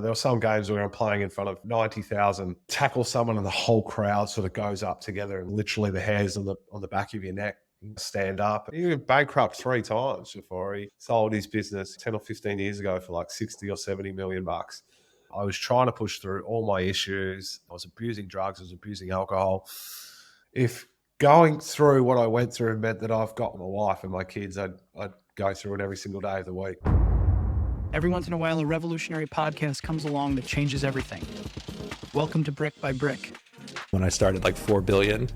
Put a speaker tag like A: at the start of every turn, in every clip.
A: There were some games where I'm playing in front of 90,000, tackle someone and the whole crowd sort of goes up together and literally the hairs on the back of your neck stand up. He went bankrupt 3 times before he sold his business 10 or 15 years ago for like 60 or 70 million bucks. I was trying to push through all my issues. I was abusing drugs, I was abusing alcohol. If going through what I went through meant that I've got my wife and my kids, I'd go through it every single day of the week.
B: Every once in a while, a revolutionary podcast comes along that changes everything. Welcome to Brick by Brick.
C: When I started like 4 billion,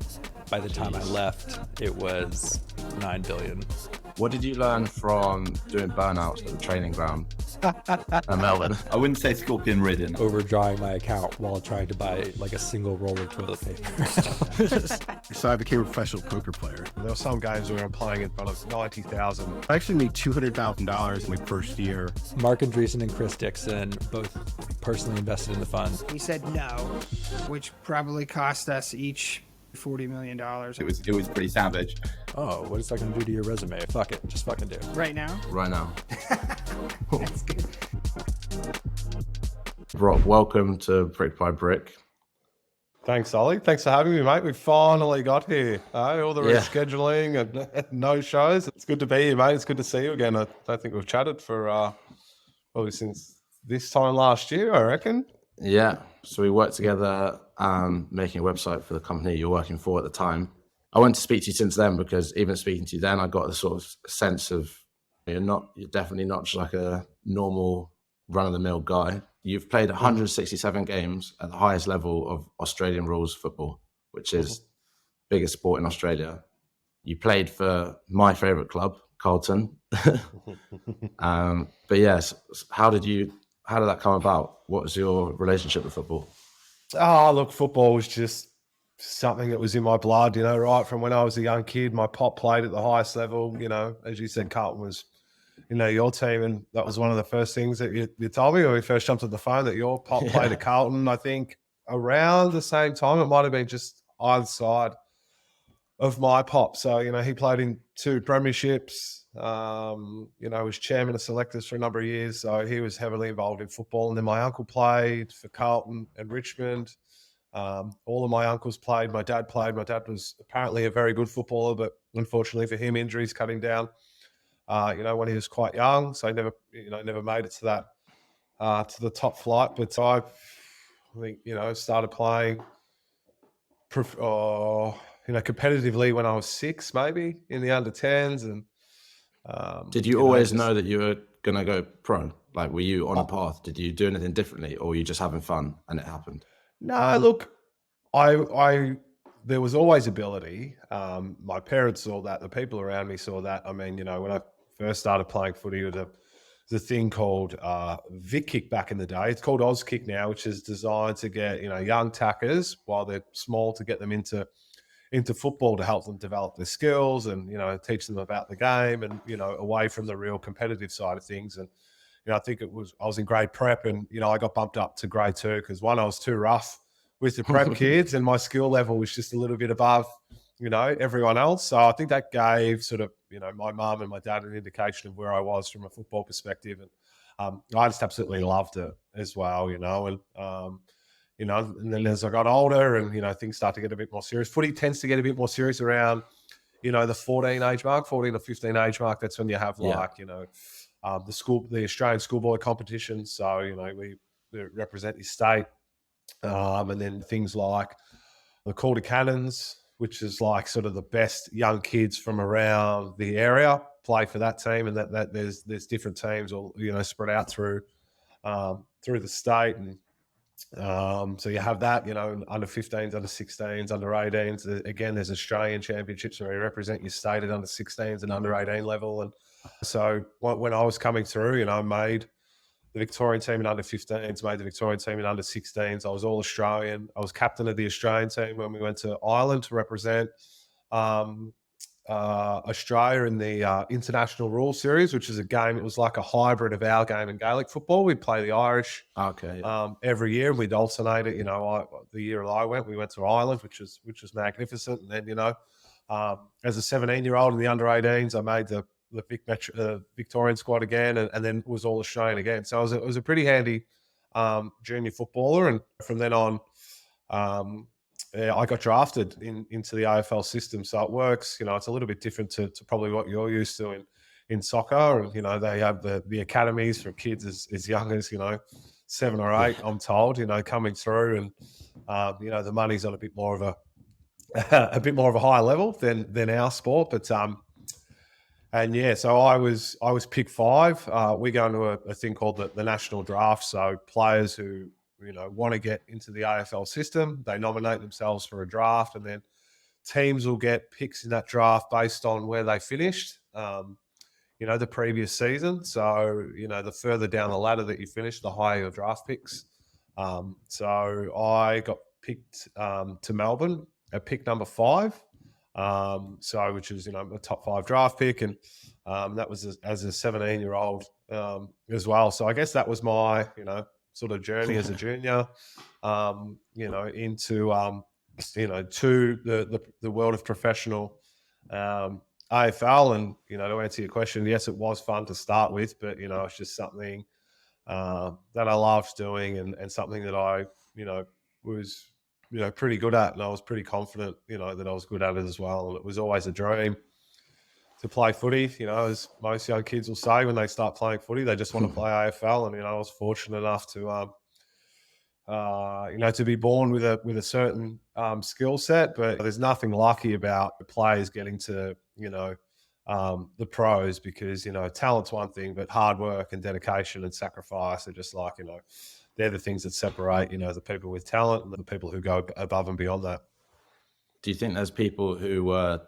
C: by the time I left, it was 9 billion.
D: What did you learn from doing burnouts at the training ground in Melbourne?
E: I wouldn't say scorpion ridden.
C: Overdrawing my account while trying to buy like a single roll of toilet paper.
F: So I became a professional poker player.
A: There were some games where I'm playing in front of 90,000.
F: I actually made $200,000 in my first year.
C: Mark Andreessen and Chris Dixon both personally invested in the fund.
G: He said no, which probably cost us each $40 million.
E: It was pretty savage.
C: Oh, what is that going to do to your resume? Fuck it. Just fucking do it.
G: Right now?
D: Right now.
G: That's good.
D: Rob, welcome to Brick by Brick.
A: Thanks, Ollie. Thanks for having me, mate. We finally got here. All the rescheduling and no shows. It's good to be here, mate. It's good to see you again. I don't think we've chatted for probably since this time last year, I reckon.
D: Yeah. So we worked together making a website for the company you're working for at the time. I wanted to speak to you since then because even speaking to you then, I got the sort of sense of you're definitely not just like a normal run-of-the-mill guy. You've played 167 games at the highest level of Australian rules football, which is the biggest sport in Australia. You played for my favourite club, Carlton. But yes, how did that come about? What was your relationship with football?
A: Oh, look, football was just something that was in my blood, right from when I was a young kid. My pop played at the highest level, as you said, Carlton was, your team. And that was one of the first things that you told me when we first jumped on the phone, that your pop played at Carlton. I think around the same time, it might have been just either side of my pop. So, he played in 2 premierships, was chairman of selectors for a number of years. So he was heavily involved in football. And then my uncle played for Carlton and Richmond. All of my uncles played. My dad played. My dad was apparently a very good footballer, but unfortunately for him, injuries cut him down, when he was quite young. So he never made it to that, to the top flight. But I think, started playing, competitively when I was 6, maybe in the under 10s. And
D: did you always know that you were going to go pro? Like, were you on a path? Did you do anything differently, or were you just having fun and it happened?
A: No, look, there was always ability. My parents saw that. The people around me saw that. I mean, when I first started playing footy, there's a thing called Vic Kick back in the day. It's called Oz Kick now, which is designed to get, young tackers while they're small, to get them into football, to help them develop their skills and, teach them about the game and, away from the real competitive side of things. And, I think I was in grade prep and, I got bumped up to grade 2 because one, I was too rough with the prep kids and my skill level was just a little bit above, everyone else. So I think that gave sort of, my mum and my dad an indication of where I was from a football perspective. And I just absolutely loved it as well, and then as I got older and, things start to get a bit more serious. Footy tends to get a bit more serious around, the 14 or 15 age mark. That's when you have the Australian schoolboy competition. So, we represent the state. And then things like the Calder Cannons, which is like sort of the best young kids from around the area play for that team. And that there's different teams all, spread out through the state. And so you have that, under 15s, under 16s, under 18s. Again, there's Australian championships where you represent your state at under 16s and under 18 level. And so when I was coming through, made the Victorian team in under 15s, made the Victorian team in under 16s. I was all Australian. I was captain of the Australian team when we went to Ireland to represent Australia in the International Rules Series, which is a game. It was like a hybrid of our game and Gaelic football. We'd play the Irish every year, and we'd alternate it. The year that I went, we went to Ireland, which was magnificent. And then, as a 17-year-old in the under 18s, I made the Victorian squad again, and then was all Australian again. So it was a pretty handy junior footballer, and from then on, I got drafted into the AFL system. So it works, it's a little bit different to probably what you're used to in soccer. And, they have the academies for kids as young as, 7 or 8, I'm told, coming through. And, the money's on a bit more of a higher level than our sport. But, and yeah, so I was pick 5. We go into a thing called the national draft. So players who, want to get into the AFL system, they nominate themselves for a draft, and then teams will get picks in that draft based on where they finished, the previous season. So, the further down the ladder that you finish, the higher your draft picks. So I got picked to Melbourne at pick number 5. Which is, a top 5 draft pick. And that was as a 17-year-old as well. So I guess that was my, sort of journey as a junior, into, to the world of professional AFL. And, to answer your question, yes, it was fun to start with, but, it's just something that I loved doing and something that I, was, pretty good at. And I was pretty confident, that I was good at it as well. And it was always a dream to play footy, as most young kids will say when they start playing footy, they just want to play AFL. And, I was fortunate enough to, to be born with a certain skill set, but there's nothing lucky about the players getting to, the pros, because, talent's one thing, but hard work and dedication and sacrifice are just like, they're the things that separate, the people with talent and the people who go above and beyond that.
D: Do you think there's people who were,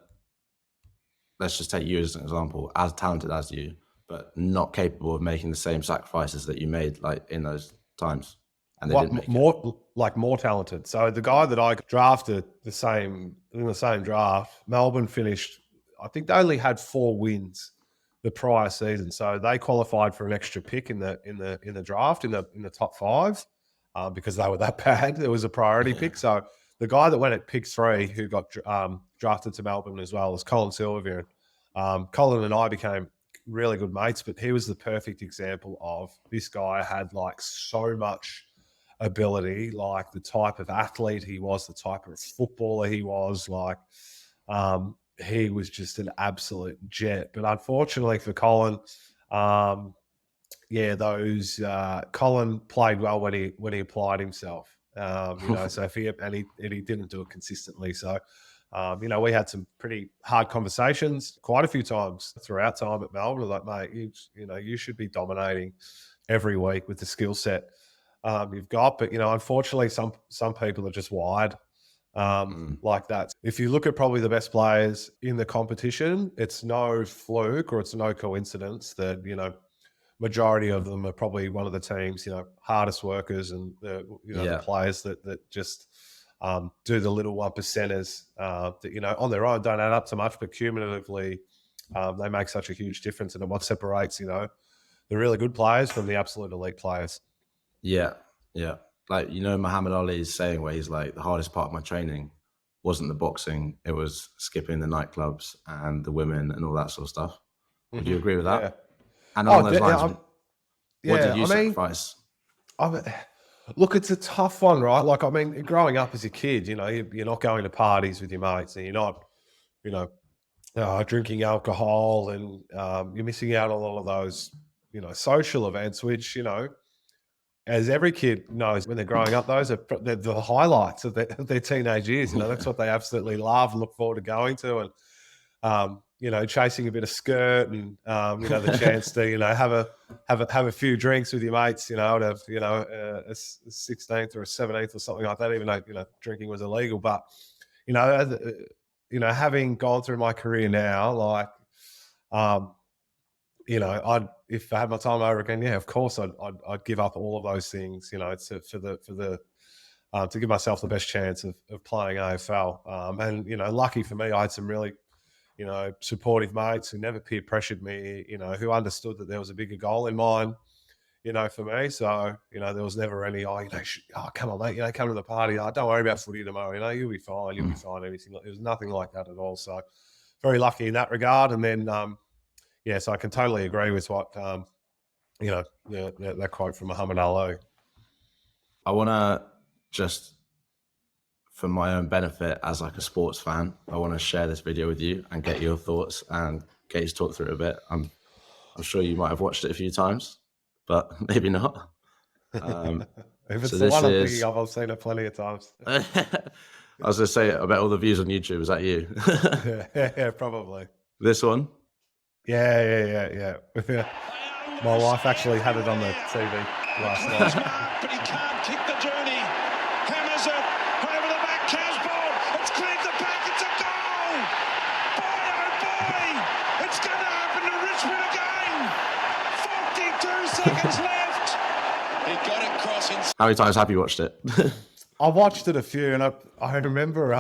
D: let's just take you as an example, as talented as you, but not capable of making the same sacrifices that you made, like in those times, and they didn't make
A: more talented? So the guy that I drafted in the same draft, Melbourne finished, I think they only had 4 wins the prior season, so they qualified for an extra pick in the draft in the top 5 because they were that bad. It was a priority pick. So the guy that went at pick 3, who got drafted to Melbourne as well, was Colin Silvervier. Colin and I became really good mates, but he was the perfect example of this guy had like so much ability, like the type of athlete he was, the type of footballer he was, like he was just an absolute jet. But unfortunately for Colin, Colin played well when he applied himself. So if he didn't do it consistently. So, we had some pretty hard conversations quite a few times throughout time at Melbourne. Like, mate, you should be dominating every week with the skill set you've got. But, unfortunately, some people are just wired like that. If you look at probably the best players in the competition, it's no fluke or it's no coincidence that, majority of them are probably one of the team's, hardest workers and the players that just do the little 1%ers that, on their own don't add up to much, but cumulatively they make such a huge difference. And what separates, the really good players from the absolute elite players.
D: Yeah. Yeah. Like, Muhammad Ali's saying where he's like, the hardest part of my training wasn't the boxing. It was skipping the nightclubs and the women and all that sort of stuff. Would you agree with that?
A: Yeah.
D: And along those lines, what did you sacrifice?
A: Look, it's a tough one, right? Like, growing up as a kid, you're not going to parties with your mates and you're not, drinking alcohol and you're missing out on all of those, social events, which, as every kid knows when they're growing up, those are the highlights of their teenage years. That's what they absolutely love and look forward to going to. And, chasing a bit of skirt and, the chance to, have a few drinks with your mates, at a 16th or a 17th or something like that, even though, drinking was illegal. But, having gone through my career now, like, if I had my time over again, of course I'd give up all of those things, to give myself the best chance of playing AFL. And, lucky for me, I had some really, supportive mates who never peer pressured me, who understood that there was a bigger goal in mind, for me. So, there was never any, come on, mate, come to the party. Don't worry about footy tomorrow. You'll be fine. You'll be fine. Anything. There was nothing like that at all. So very lucky in that regard. And then, so I can totally agree with what, that quote from Muhammad Ali.
D: I want to just, for my own benefit as like a sports fan, I want to share this video with you and get your thoughts and get you to talk through it a bit. I'm sure you might have watched it a few times, but maybe not.
A: If it's
D: so
A: the
D: this
A: one I'm
D: is-
A: thinking of, I've seen it plenty of times.
D: I was going to say, I bet all the views on YouTube is that you.
A: Yeah, probably.
D: This one?
A: Yeah. My wife actually had it on the TV last night.
H: But he can't keep the journey. Hammers it over the back. Casbolt. It's cleared the back. It's a goal. Boy, oh boy. It's going to happen to Richmond again. 42 seconds left. He got it crossing.
D: How many times have you watched it?
A: I watched it a few, and I remember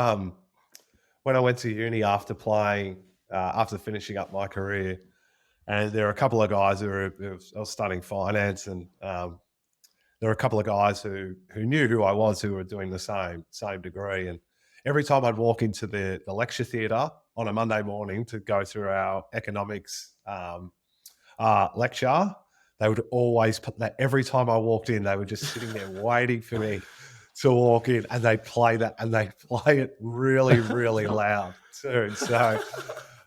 A: when I went to uni after playing, after finishing up my career, and there were a couple of guys I was studying finance, and there were a couple of guys who knew who I was, who were doing the same degree. And every time I'd walk into the lecture theatre on a Monday morning to go through our economics lecture, they would always put that. Every time I walked in, they were just sitting there waiting for me to walk in, and they play that, and they play it really, really loud too. So,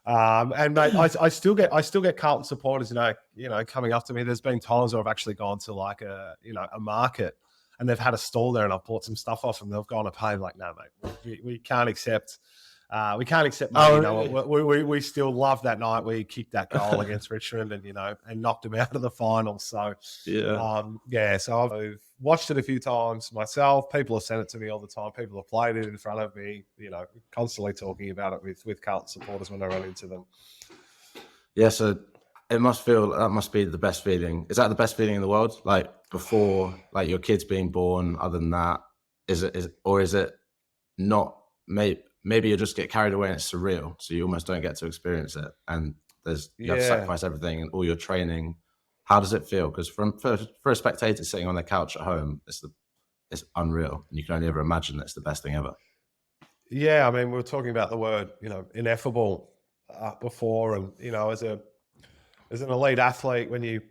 A: and mate, I still get Carlton supporters, coming up to me. There's been times where I've actually gone to like a market, and they've had a stall there, and I've bought some stuff off them. They've gone to pay, like, no, mate, we can't accept. We can't accept money.
D: Really?
A: We still love that night we kicked that goal against Richmond and knocked them out of the final. So so I've watched it a few times myself. People have sent it to me all the time. People have played it in front of me. Constantly talking about it with Carlton supporters when I run into them.
D: Yeah, so that must be the best feeling. Is that the best feeling in the world? Like before, like your kid's being born. Other than that, is it not? Maybe you just get carried away and it's surreal, so you almost don't get to experience it. And you have to sacrifice everything and all your training. How does it feel? Because for a spectator sitting on their couch at home, it's unreal, and you can only ever imagine that it's the best thing ever.
A: Yeah, I mean, we were talking about the word, ineffable before, and as an elite athlete, when you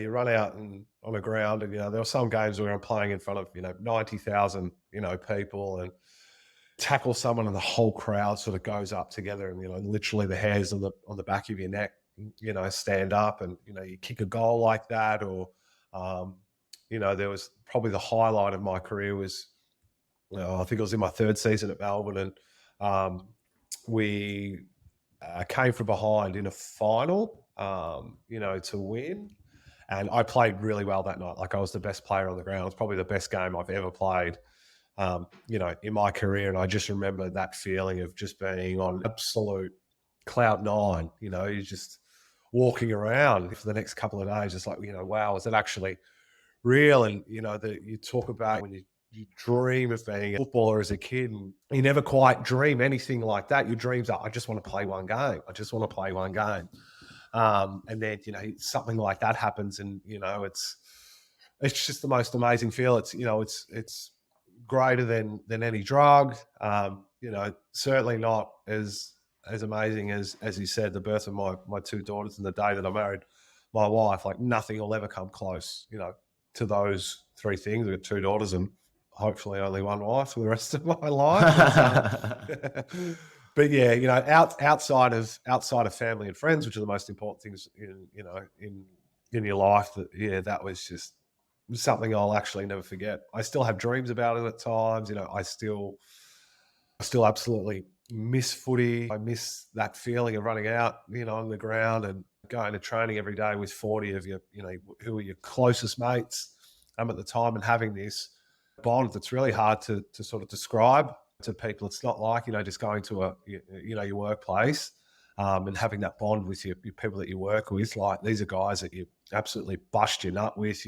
A: run out and on a ground, and there were some games where I'm playing in front of 90,000 people, and tackle someone and the whole crowd sort of goes up together, and literally the hairs on the back of your neck stand up, and you kick a goal like that, or there was probably the highlight of my career was I think it was in my third season at Melbourne, and we came from behind in a final to win, and I played really well that night. Like, I was the best player on the ground. It was probably the best game I've ever played in my career. And I just remember that feeling of just being on absolute cloud nine. You're just walking around for the next couple of days, just like, wow, is it actually real? And, you talk about when you dream of being a footballer as a kid, and you never quite dream anything like that. Your dreams are, I just want to play one game. I just want to play one game. And then, something like that happens, and, it's just the most amazing feel. It's greater than any drug. Certainly not as amazing as you said, the birth of my two daughters and the day that I married my wife. Like, nothing will ever come close, to those three things. I've got two daughters and hopefully only one wife for the rest of my life. But yeah, outside of family and friends, which are the most important things in your life, that was just something I'll actually never forget. I still have dreams about it at times. I still absolutely miss footy. I miss that feeling of running out, on the ground and going to training every day with 40 of your, who are your closest mates at the time, and having this bond that's really hard to sort of describe to people. It's not like, just going to your workplace and having that bond with your people that you work with. Like, these are guys that you absolutely bust your nut with.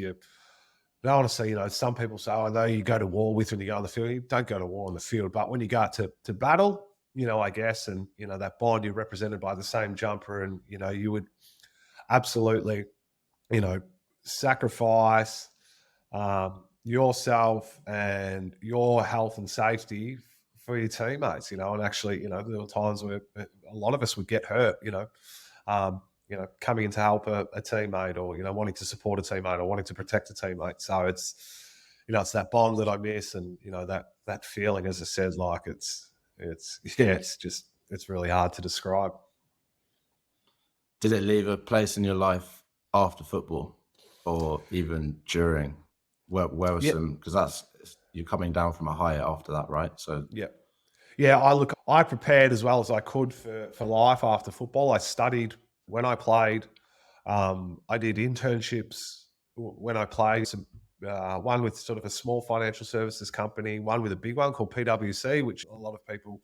A: I want to say, some people say, I know you go to war with when you go on the field. You don't go to war on the field, but when you go to battle, I guess, and, that bond, you're represented by the same jumper, and, you would absolutely, sacrifice yourself and your health and safety for your teammates, and actually, there were times where a lot of us would get hurt, coming in to help a teammate, or, wanting to support a teammate or wanting to protect a teammate. So it's that bond that I miss, and that feeling, as I said, like it's really hard to describe.
D: Did it leave a place in your life after football, or even during? Where was
A: Yep.
D: some, because you're coming down from a high after that, right? So
A: Yeah, I prepared as well as I could for life after football. I studied when I played. I did internships when I played. One with sort of a small financial services company, one with a big one called PwC, which a lot of people,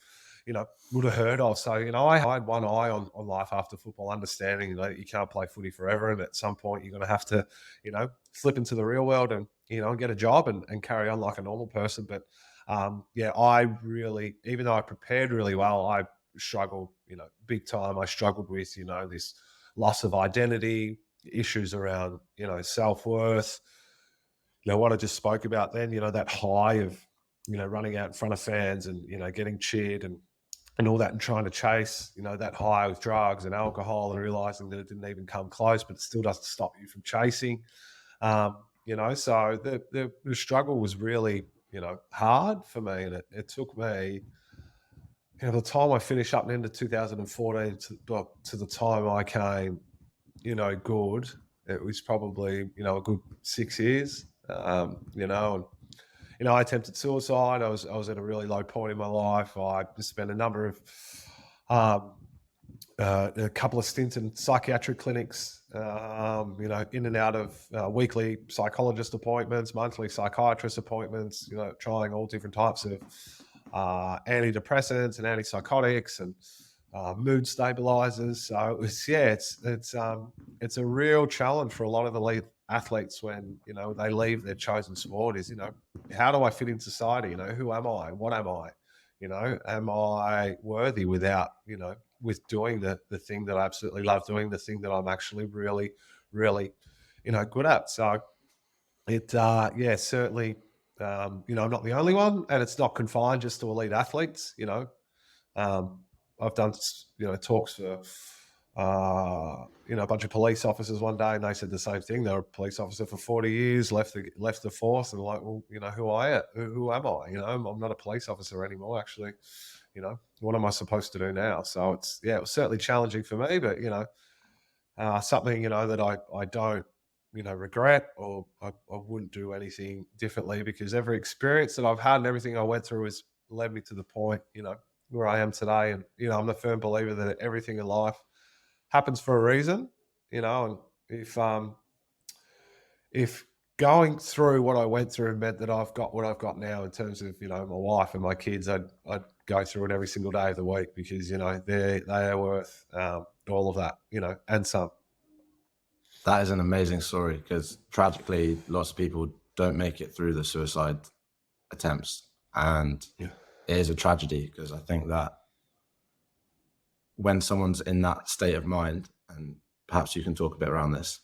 A: would have heard of. So, I had one eye on life after football, understanding that you can't play footy forever, and at some point you're going to have to, slip into the real world and, get a job and carry on like a normal person. But I really, even though I prepared really well, I struggled, big time. I struggled with, this loss of identity, issues around, self-worth, what I just spoke about then, that high of, running out in front of fans and, getting cheered and all that, and trying to chase, that high with drugs and alcohol, and realizing that it didn't even come close, but it still doesn't stop you from chasing. So the struggle was really, hard for me. And it took me, the time I finished up in the end of 2014 to the time I came, good, it was probably, a good 6 years, and, I attempted suicide. I was at a really low point in my life. I spent a number of, a couple of stints in psychiatric clinics, in and out of weekly psychologist appointments, monthly psychiatrist appointments, trying all different types of antidepressants and antipsychotics and mood stabilizers. So it's a real challenge for a lot of elite athletes when, they leave their chosen sport is, how do I fit in society? Who am I? What am I? Am I worthy without, with doing the thing that I absolutely love doing, the thing that I'm actually really, really, good at. So certainly, I'm not the only one, and it's not confined just to elite athletes. I've done, talks for, a bunch of police officers one day, and they said the same thing. They were a police officer for 40 years, left the force, and like, well, who am I? I'm not a police officer anymore, actually. What am I supposed to do now? So it was certainly challenging for me, but, something, that I don't, regret, or I wouldn't do anything differently, because every experience that I've had and everything I went through has led me to the point, where I am today. And, I'm a firm believer that everything in life happens for a reason, and if going through what I went through meant that I've got what I've got now in terms of, my wife and my kids, I'd go through it every single day of the week, because, they are worth all of that, and some.
D: that is an amazing story, because tragically, lots of people don't make it through the suicide attempts. And it is a tragedy, because I think that when someone's in that state of mind, and perhaps you can talk a bit around this,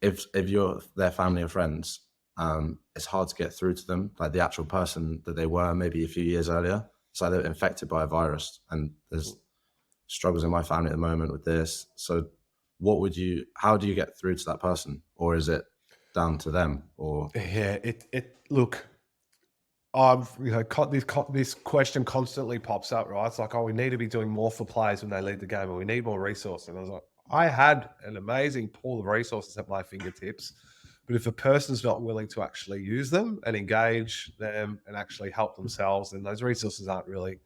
D: if you're their family or friends, it's hard to get through to them, like the actual person that they were maybe a few years earlier. It's like they're infected by a virus, and there's struggles in my family at the moment with this. So how do you get through to that person, or is it down to them? Or
A: look, I've, this question constantly pops up, right? It's like, we need to be doing more for players when they leave the game, and we need more resources. And I was like, I had an amazing pool of resources at my fingertips, but if a person's not willing to actually use them and engage them and actually help themselves, then those resources aren't really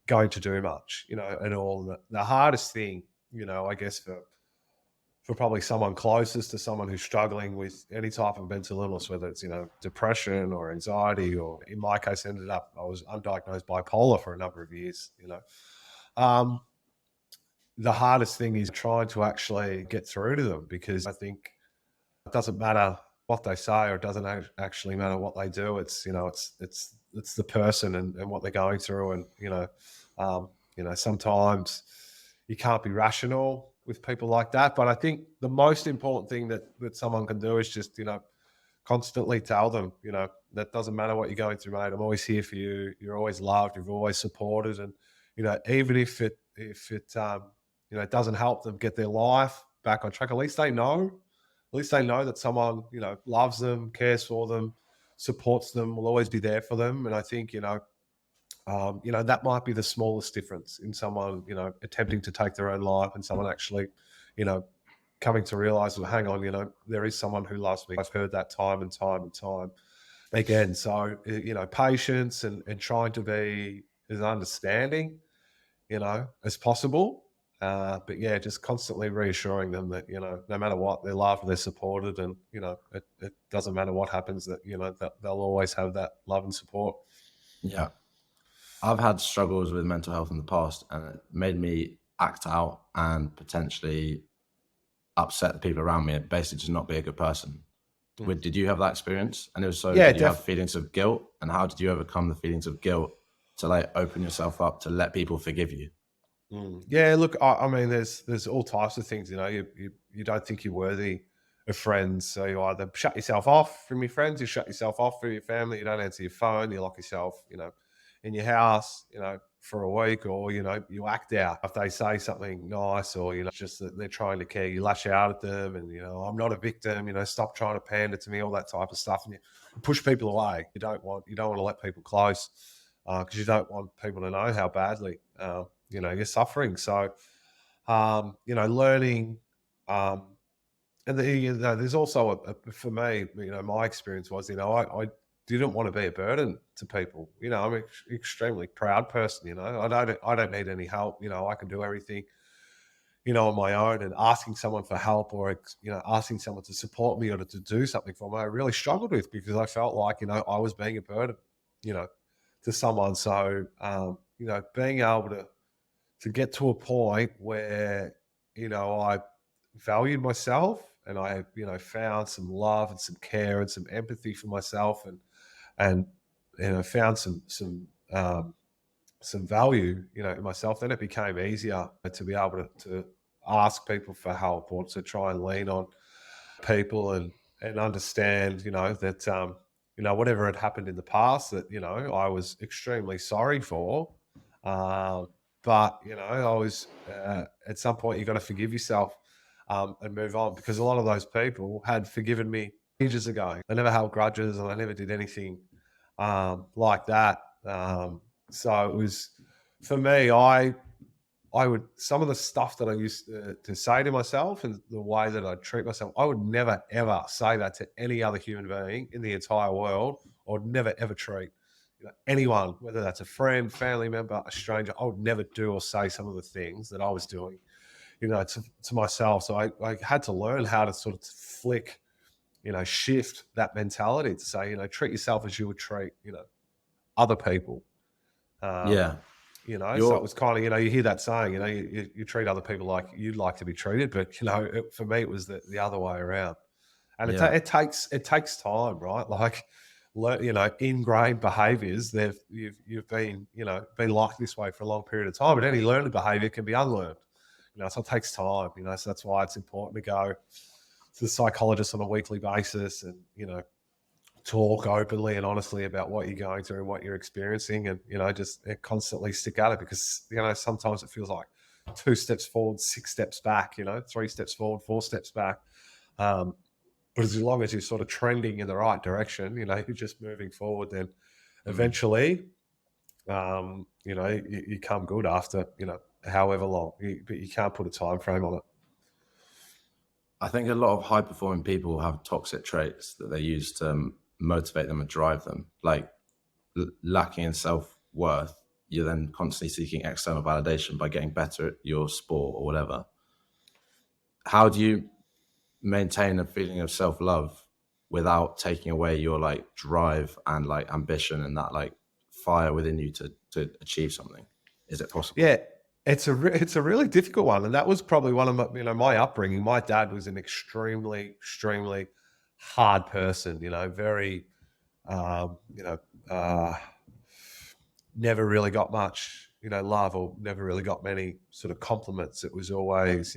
A: going to do much, at all. The hardest thing, I guess for probably someone closest to someone who's struggling with any type of mental illness, whether it's, depression or anxiety, or in my case, I was undiagnosed bipolar for a number of years, the hardest thing is trying to actually get through to them, because I think it doesn't matter what they say, or it doesn't actually matter what they do. It's, it's the person and what they're going through. And, sometimes you can't be rational with people like that. But I think the most important thing that someone can do is just, constantly tell them, that doesn't matter what you're going through, mate. I'm always here for you. You're always loved. You're always supported. And, even if it doesn't help them get their life back on track, at least they know that someone, loves them, cares for them, supports them, will always be there for them. And I think, that might be the smallest difference in someone, attempting to take their own life and someone actually, coming to realize, well, hang on, there is someone who loves me. I've heard that time and time and time again. So, patience and trying to be as understanding, as possible. But yeah, just constantly reassuring them that, no matter what, they're loved and they're supported, and, it doesn't matter what happens, that, that they'll always have that love and support.
D: Yeah. I've had struggles with mental health in the past, and it made me act out and potentially upset the people around me and basically just not be a good person. Did you have that experience? And it was so,
A: Yeah,
D: did you have feelings of guilt? And how did you overcome the feelings of guilt to like open yourself up to let people forgive you?
A: Yeah, look, I mean, there's all types of things, you don't think you're worthy of friends. So you either shut yourself off from your friends, you shut yourself off from your family, you don't answer your phone, you lock yourself, in your house, for a week, or, you act out. If they say something nice, or, just that they're trying to care, you lash out at them and, I'm not a victim, stop trying to pander to me, all that type of stuff. And you push people away. You don't want to let people close, because you don't want people to know how badly, you're suffering. So, learning, and there's also for me, my experience was, I didn't want to be a burden to people. I'm an extremely proud person. I don't need any help. I can do everything, on my own. And asking someone for help, or asking someone to support me or to do something for me, I really struggled with, because I felt like, I was being a burden, to someone. So, being able to get to a point where, I valued myself, and I, found some love and some care and some empathy for myself, and found some value, in myself, then it became easier to be able to ask people for help, or to try and lean on people, and understand, that, whatever had happened in the past that, I was extremely sorry for. But, I was, at some point, you got to forgive yourself, and move on, because a lot of those people had forgiven me ages ago. They never held grudges, and I never did anything, like that. So it was, for me, I would, some of the stuff that I used to say to myself, and the way that I treat myself, I would never, ever say that to any other human being in the entire world, or never, ever treat anyone, whether that's a friend, family member, a stranger. I would never do or say some of the things that I was doing, to myself. So I had to learn how to sort of flick, shift that mentality to say, treat yourself as you would treat, other people.
D: Yeah.
A: So it was kind of, you hear that saying, you treat other people like you'd like to be treated, but, for me, it was the other way around. And it takes time, right? Like, ingrained behaviors, you've been, been like this way for a long period of time, but any learned behavior can be unlearned. So it takes time, so that's why it's important to go to the psychologist on a weekly basis, and, talk openly and honestly about what you're going through and what you're experiencing, and, just constantly stick at it, because, sometimes it feels like 2 steps forward, 6 steps back, 3 steps forward, 4 steps back. But as long as you're sort of trending in the right direction, you're just moving forward, then eventually, you come good after, however long, but you can't put a time frame on it.
D: I think a lot of high performing people have toxic traits that they use to motivate them and drive them. Like, lacking in self-worth, you're then constantly seeking external validation by getting better at your sport or whatever. How do you maintain a feeling of self-love without taking away your like drive and like ambition and that like fire within you to achieve something? Is it possible?
A: Yeah, it's a really difficult one, and that was probably one of my, my upbringing. My dad was an extremely hard person. Very, never really got much, love, or never really got many sort of compliments. It was always,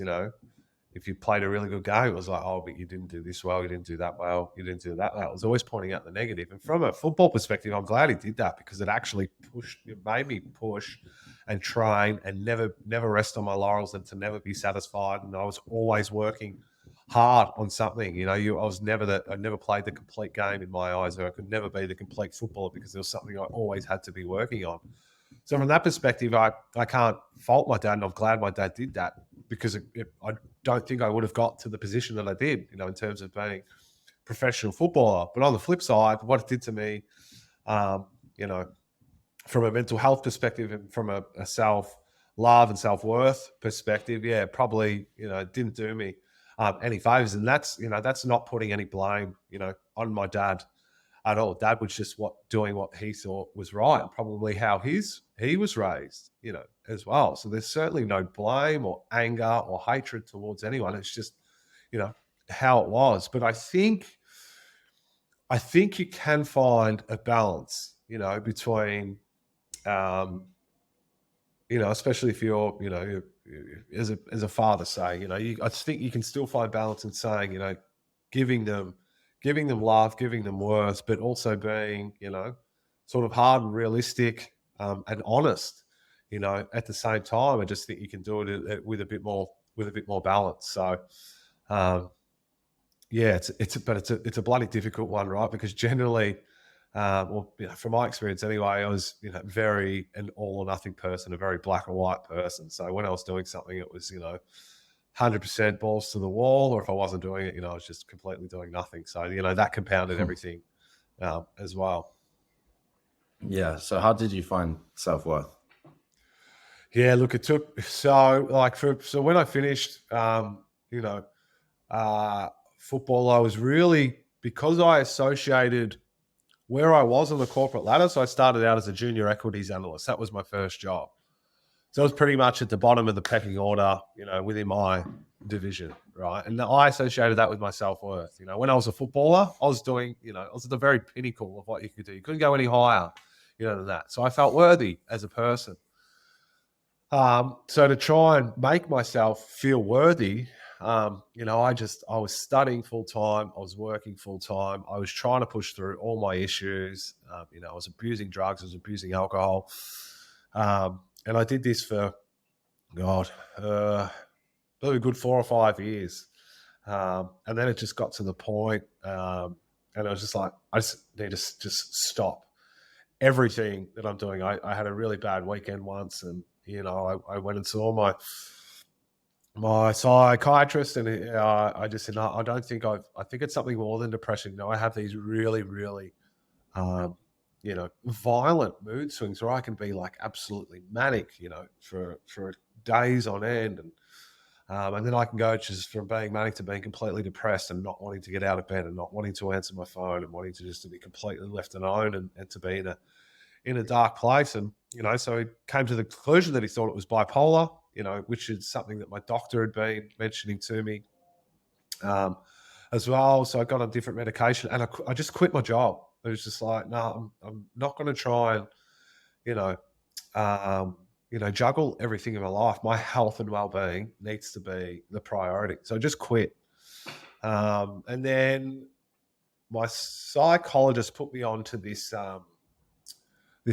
A: if you played a really good game, it was like, oh, but you didn't do this well, you didn't do that well, you didn't do that well. It was always pointing out the negative. And from a football perspective, I'm glad he did that, because it actually made me push and train and never rest on my laurels, and to never be satisfied. And I was always working hard on something. I never played the complete game in my eyes, or I could never be the complete footballer because there was something I always had to be working on. So from that perspective, I can't fault my dad, and I'm glad my dad did that, because I don't think I would have got to the position that I did, in terms of being a professional footballer. But on the flip side, what it did to me, from a mental health perspective and from a self-love and self-worth perspective, yeah, probably, it didn't do me any favors. And that's not putting any blame, on my dad at all. Dad was just doing what he thought was right, and probably how he was raised, as well. So there's certainly no blame or anger or hatred towards anyone. It's just, how it was. But I think you can find a balance, between, especially if you're, as a father, say, I think you can still find balance in saying, giving them love, giving them worth, but also being, sort of hard and realistic, and honest, at the same time. I just think you can do it with a bit more balance. So, yeah, it's a bloody difficult one, right? Because generally, from my experience anyway, I was, very an all or nothing person, a very black or white person. So when I was doing something, it was, 100% balls to the wall, or if I wasn't doing it, I was just completely doing nothing. So, that compounded everything, as well.
D: Yeah. So how did you find self-worth?
A: Yeah, look, it took, so when I finished, football, I was really, because I associated where I was on the corporate ladder. So I started out as a junior equities analyst. That was my first job. So I was pretty much at the bottom of the pecking order, within my division, right? And I associated that with my self-worth. When I was a footballer, I was doing, I was at the very pinnacle of what you could do. You couldn't go any higher, than that. So I felt worthy as a person. So to try and make myself feel worthy, I was studying full time. I was working full time. I was trying to push through all my issues. I was abusing drugs. I was abusing alcohol. And I did this for, probably a good 4 or 5 years. And then it just got to the point, and I was just like, I just need to just stop everything that I'm doing. I had a really bad weekend once, and, I went and saw my psychiatrist, and I just said, no, I think it's something more than depression. I have these really, really, violent mood swings where I can be like absolutely manic, for days on end. And then I can go just from being manic to being completely depressed and not wanting to get out of bed and not wanting to answer my phone and wanting to just to be completely left alone and to be in a dark place. And, so he came to the conclusion that he thought it was bipolar, which is something that my doctor had been mentioning to me, as well. So I got on different medication, and I just quit my job. It was just like, no, I'm not going to try and, juggle everything in my life. My health and well-being needs to be the priority. So I just quit. And then my psychologist put me on to this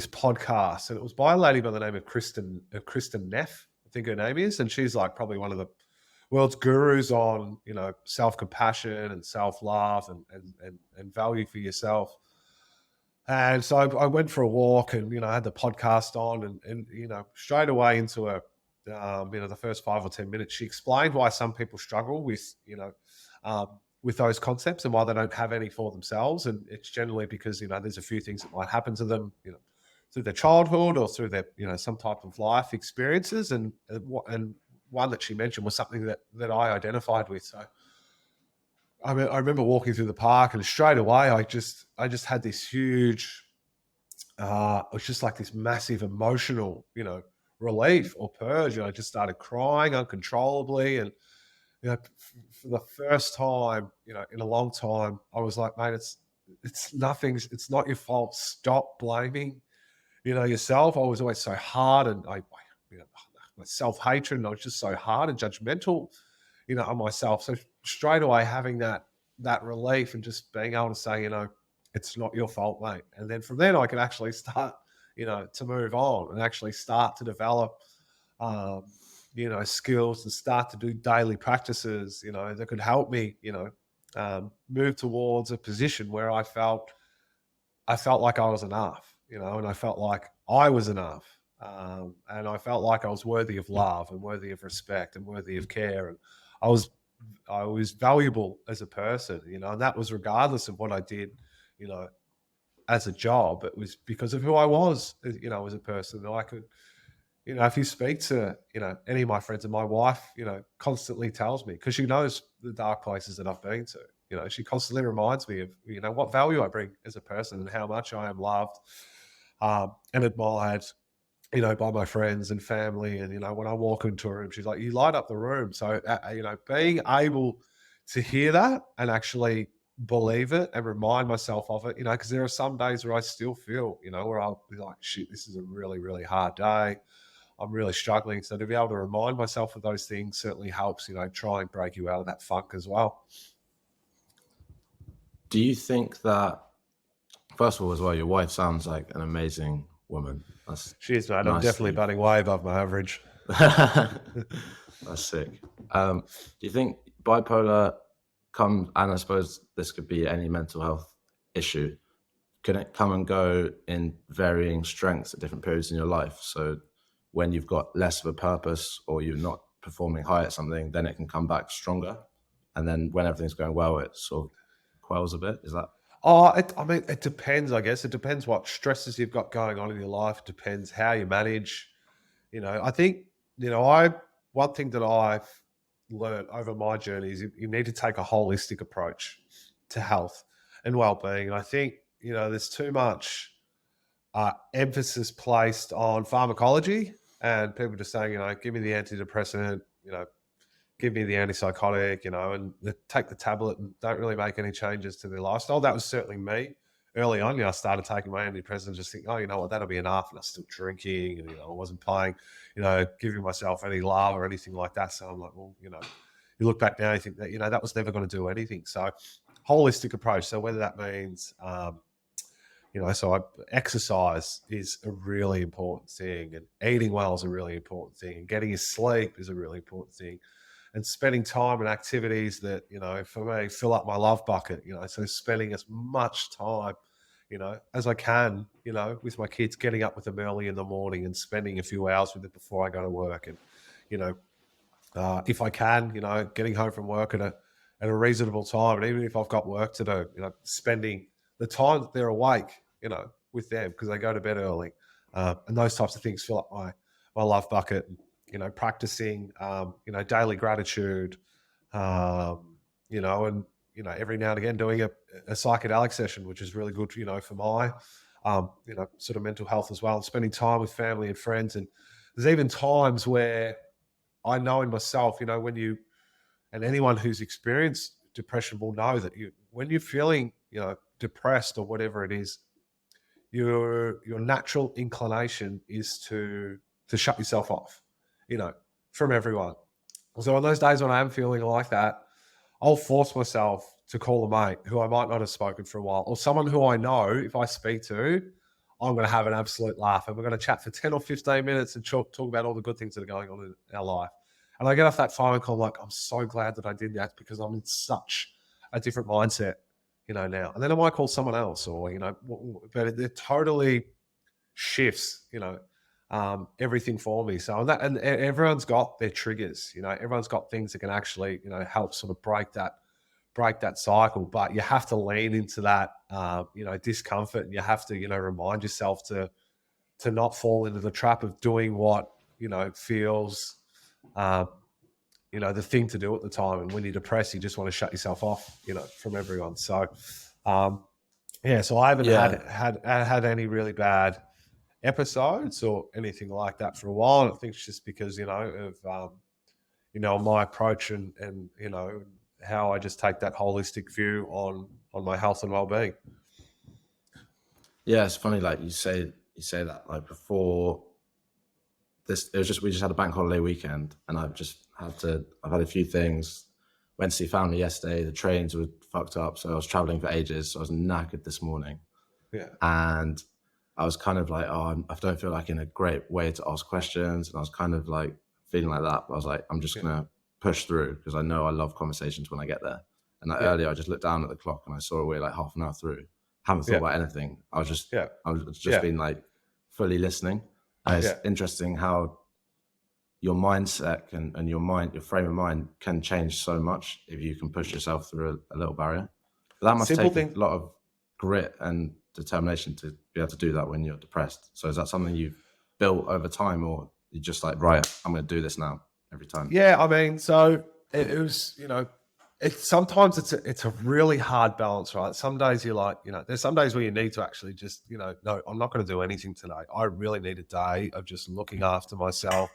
A: podcast, and it was by a lady by the name of Kristen Neff, I think her name is. And she's like probably one of the world's gurus on, self-compassion and self-love and value for yourself. And so I went for a walk, and, I had the podcast on, and straight away into the first 5 or 10 minutes, she explained why some people struggle with those concepts and why they don't have any for themselves. And it's generally because, there's a few things that might happen to them, through their childhood or through their, some type of life experiences. And one that she mentioned was something that I identified with. So, I remember walking through the park, and straight away I just had this huge, it was just like this massive emotional, relief or purge. And I just started crying uncontrollably. And, for the first time, in a long time, I was like, mate, it's nothing. It's not your fault. Stop blaming, yourself. I was always so hard, and my self-hatred, and I was just so hard and judgmental, on myself. So straight away having that relief and just being able to say, it's not your fault, mate. And then from then I can actually start, to move on and actually start to develop, skills and start to do daily practices, that could help me, move towards a position where I felt like I was enough, and I felt like I was enough. And I felt like I was worthy of love and worthy of respect and worthy of care. And I was valuable as a person, and that was regardless of what I did, as a job. It was because of who I was, as a person. And I could, if you speak to, any of my friends, and my wife, constantly tells me, because she knows the dark places that I've been to, she constantly reminds me of, what value I bring as a person and how much I am loved and admired, by my friends and family. And, when I walk into a room, she's like, you light up the room. So, being able to hear that and actually believe it and remind myself of it, because there are some days where I still feel, where I'll be like, shit, this is a really, really hard day. I'm really struggling. So to be able to remind myself of those things certainly helps, try and break you out of that funk as well.
D: Do you think that, first of all, as well, your wife sounds like an amazing woman?
A: She is, mate.
D: Nice.
A: I'm definitely batting way above my average.
D: That's sick. Do you think bipolar comes, and I suppose this could be any mental health issue, can it come and go in varying strengths at different periods in your life? So when you've got less of a purpose or you're not performing high at something, then it can come back stronger. And then when everything's going well, it sort of quells a bit. Is that?
A: It depends, I guess. It depends what stresses you've got going on in your life. It depends how you manage. I think, one thing that I've learned over my journey is you need to take a holistic approach to health and well-being. And I think, there's too much emphasis placed on pharmacology and people just saying, give me the antidepressant, give me the antipsychotic, and take the tablet and don't really make any changes to their lifestyle. That was certainly me early on. I started taking my antidepressant and just think, oh, you know what, that'll be enough. And I was still drinking and, I wasn't playing, giving myself any love or anything like that. So I'm like, well, you look back now, you think that, that was never going to do anything. So holistic approach. So whether that means, exercise is a really important thing, and eating well is a really important thing, and getting your sleep is a really important thing, and spending time in activities that, for me, fill up my love bucket, so spending as much time, as I can, with my kids, getting up with them early in the morning and spending a few hours with them before I go to work. And, if I can, getting home from work at a reasonable time. And even if I've got work to do, spending the time that they're awake, with them because they go to bed early. And those types of things fill up my love bucket. Practicing, daily gratitude, and, every now and again doing a psychedelic session, which is really good, for my, sort of mental health as well, and spending time with family and friends. And there's even times where I know in myself, and anyone who's experienced depression will know that when you're feeling, depressed or whatever it is, your natural inclination is to shut yourself off, from everyone. So on those days when I am feeling like that, I'll force myself to call a mate who I might not have spoken for a while, or someone who I know if I speak to, I'm going to have an absolute laugh, and we're going to chat for 10 or 15 minutes and talk about all the good things that are going on in our life. And I get off that phone call like, I'm so glad that I did that because I'm in such a different mindset, now. And then I might call someone else or, but it totally shifts, everything for me. So and everyone's got their triggers, everyone's got things that can actually, help sort of break that cycle. But you have to lean into that, discomfort, and you have to, remind yourself to not fall into the trap of doing what, feels, the thing to do at the time. And when you're depressed, you just want to shut yourself off, from everyone. So, so I haven't had any really bad episodes or anything like that for a while. And I think it's just because, of, my approach and, how I just take that holistic view on my health and well-being.
D: Yeah. It's funny. Like you say that like before this, we just had a bank holiday weekend and I've had a few things. Went to see family yesterday. The trains were fucked up. So I was traveling for ages. So I was knackered this morning.
A: Yeah.
D: And I was kind of like, I don't feel like in a great way to ask questions. And I was kind of like feeling like that. But I was like, I'm just gonna push through because I know I love conversations when I get there. And like earlier, I just looked down at the clock and I saw we're like half an hour through. Haven't thought about anything. I was just been like fully listening. And it's interesting how your mindset and your frame of mind can change so much if you can push yourself through a little barrier. But that must take a lot of grit and determination to be able to do that when you're depressed. So is that something you've built over time, or you're just like, right, I'm going to do this now every time?
A: Yeah, I mean, so it was, you know, sometimes it's a really hard balance, right? Some days you're like, you know, there's some days where you need to actually just, you know, no, I'm not going to do anything today. I really need a day of just looking after myself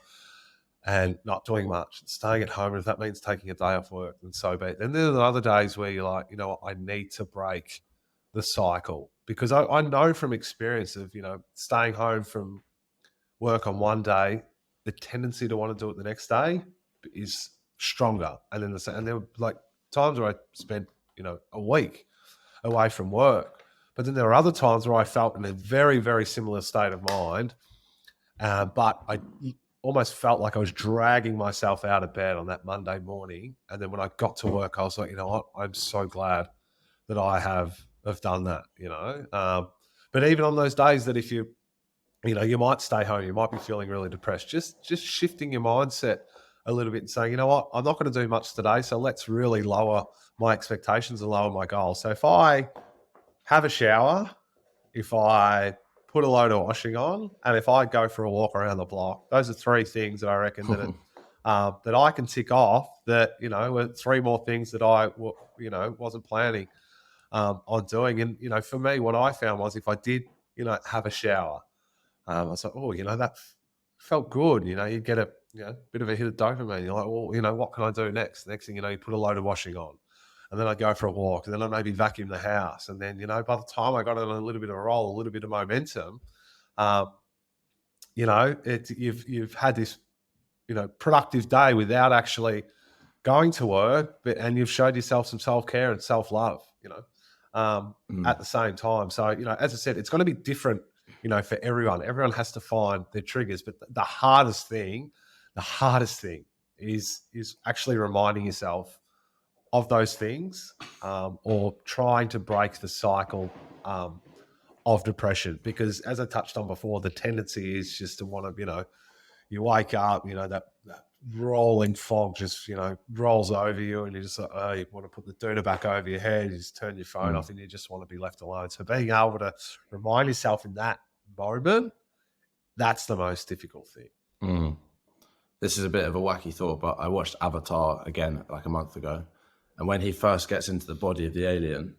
A: and not doing much, staying at home. And if that means taking a day off work, then so be it. Then there are other days where you're like, you know what, I need to break the cycle, because I know from experience of, you know, staying home from work on one day, the tendency to want to do it the next day is stronger. And then there were like times where I spent, you know, a week away from work. But then there were other times where I felt in a very, very similar state of mind. But I almost felt like I was dragging myself out of bed on that Monday morning. And then when I got to work, I was like, you know what, I'm so glad that I have done that, you know. But even on those days that if you know, you might stay home, you might be feeling really depressed, just shifting your mindset a little bit and saying, you know what, I'm not going to do much today, so let's really lower my expectations and lower my goals. So if I have a shower, if I put a load of washing on, and if I go for a walk around the block, those are three things that I reckon that I can tick off that, you know, were three more things that I, you know, wasn't planning on doing. And, you know, for me, what I found was if I did, you know, have a shower, I was like, oh, you know, that felt good. You know, you get a bit of a hit of dopamine. You're like, well, you know, what can I do next? Next thing you know, you put a load of washing on. And then I go for a walk. And then I maybe vacuum the house. And then, you know, by the time I got on a little bit of a roll, a little bit of momentum, you know, you've had this, you know, productive day without actually going to work, and you've showed yourself some self-care and self-love, you know, at the same time. So, you know, as I said, it's going to be different, you know, for everyone. Everyone has to find their triggers, but the hardest thing is actually reminding yourself of those things, or trying to break the cycle of depression. Because as I touched on before, the tendency is just to want to, you know, you wake up, you know, that rolling fog just, you know, rolls over you, and you just like, oh, you want to put the doona back over your head, you just turn your phone off, and you just want to be left alone. So being able to remind yourself in that moment, that's the most difficult thing.
D: This is a bit of a wacky thought, but I watched Avatar again like a month ago, and when he first gets into the body of the alien,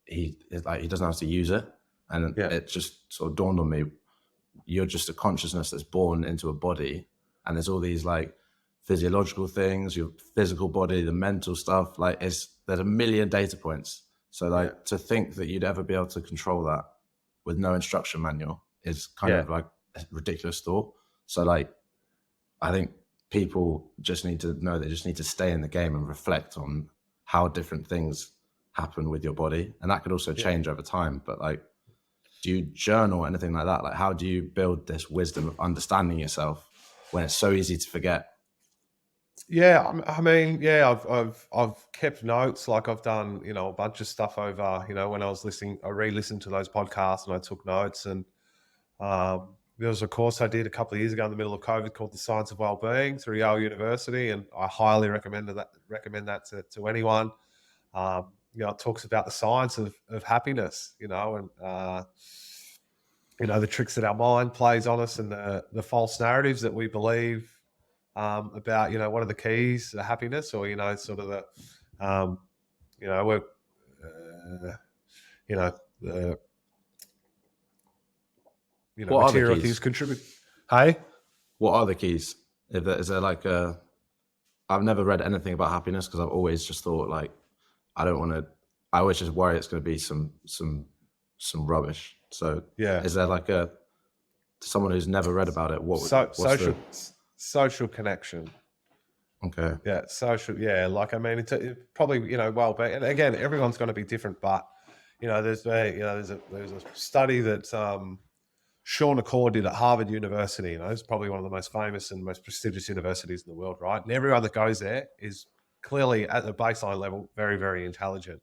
D: he doesn't have to use it, and it just sort of dawned on me, you're just a consciousness that's born into a body, and there's all these like physiological things, your physical body, the mental stuff, like there's a million data points. So like to think that you'd ever be able to control that with no instruction manual is kind of like a ridiculous thought. So like, I think people just need to know they just need to stay in the game and reflect on how different things happen with your body. And that could also change over time. But like, do you journal or anything like that? Like, how do you build this wisdom of understanding yourself when it's so easy to forget?
A: Yeah, I mean, yeah, I've kept notes. Like I've done, you know, a bunch of stuff over, you know, when I was listening, I re-listened to those podcasts and I took notes. And there was a course I did a couple of years ago in the middle of COVID called The Science of Wellbeing through Yale University, and I highly recommend that to anyone. You know, it talks about the science of happiness, you know, and you know, the tricks that our mind plays on us, and the false narratives that we believe about, you know, what are the keys to happiness, or, you know, sort of the, you know, we're, you know, the, you know,
D: what
A: material things contribute. Hey,
D: what are the keys? Is there like I've never read anything about happiness because I've always just thought like, I always just worry it's going to be some rubbish. So is there like someone who's never read about it?
A: Social connection.
D: Okay.
A: Yeah. Social. Yeah. Like, I mean, it's probably, you know, well-being. And again, everyone's going to be different, but, you know, there's a study that Sean Accord did at Harvard University. You know, it's probably one of the most famous and most prestigious universities in the world, right? And everyone that goes there is clearly at the baseline level very, very intelligent.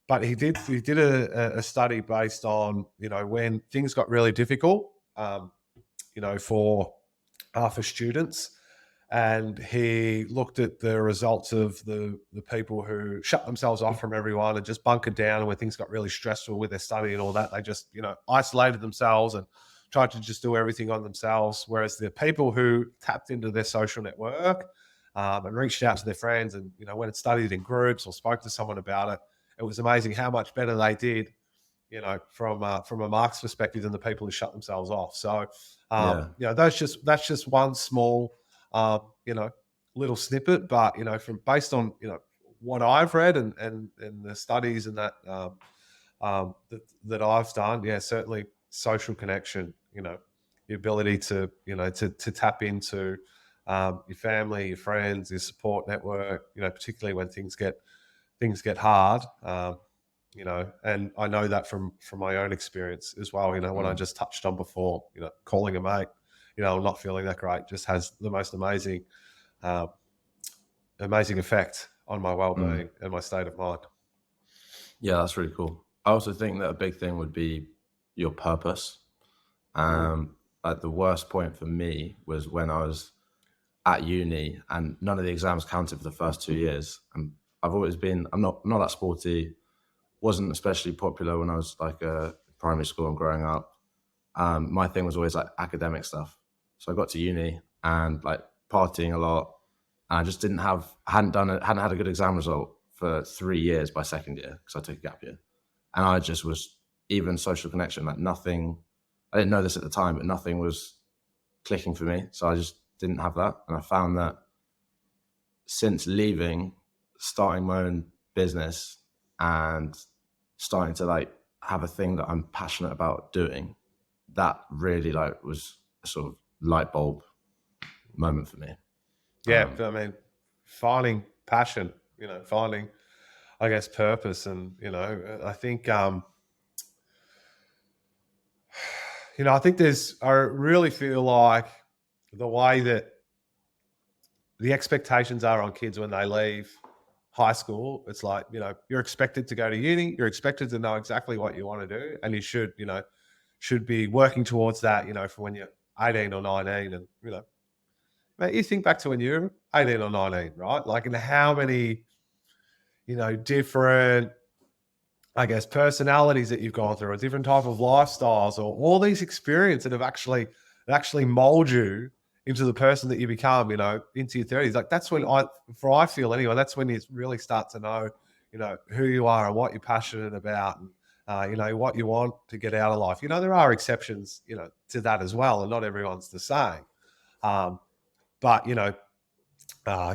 A: But he did a study based on, you know, when things got really difficult, you know, for students. And he looked at the results of the people who shut themselves off from everyone and just bunkered down. And when things got really stressful with their study and all that, they just, you know, isolated themselves and tried to just do everything on themselves. Whereas the people who tapped into their social network and reached out to their friends and, you know, went and studied in groups or spoke to someone about it, it was amazing how much better they did, you know, from a marks perspective than the people who shut themselves off. So, you know, that's just one small, you know, little snippet, but, you know, from based on, you know, what I've read and the studies and that, that I've done, yeah, certainly social connection, you know, the ability to, you know, to tap into, your family, your friends, your support network, you know, particularly when things get hard, you know, and I know that from my own experience as well, you know, what I just touched on before, you know, calling a mate, you know, not feeling that great just has the most amazing effect on my well-being and my state of mind.
D: Yeah, that's really cool. I also think that a big thing would be your purpose. Like the worst point for me was when I was at uni and none of the exams counted for the first 2 years. And I've always been, I'm not that sporty, wasn't especially popular when I was like primary school and growing up. My thing was always like academic stuff. So I got to uni and like partying a lot. And I just hadn't had a good exam result for 3 years by second year because I took a gap year. And I just was, even social connection, like nothing, I didn't know this at the time, but nothing was clicking for me. So I just didn't have that. And I found that since leaving, starting my own business and starting to like have a thing that I'm passionate about doing, that really like was a sort of light bulb moment for me.
A: Yeah, I mean, finding passion, you know, finding, I guess, purpose. And, you know, I think, you know, I really feel like the way that the expectations are on kids when they leave high school, it's like, you know, you're expected to go to uni, you're expected to know exactly what you want to do. And you should, you know, should be working towards that, you know, for when you're 18 or 19 and, you know, mate, you think back to when you're 18 or 19, right? Like, in how many, you know, different, I guess, personalities that you've gone through, or different type of lifestyles, or all these experiences that have actually mold you into the person that you become, you know, into your 30s. Like, that's when I feel anyway, that's when you really start to know, you know, who you are and what you're passionate about, and you know, what you want to get out of life. You know, there are exceptions, you know, to that as well, and not everyone's the same. But, you know,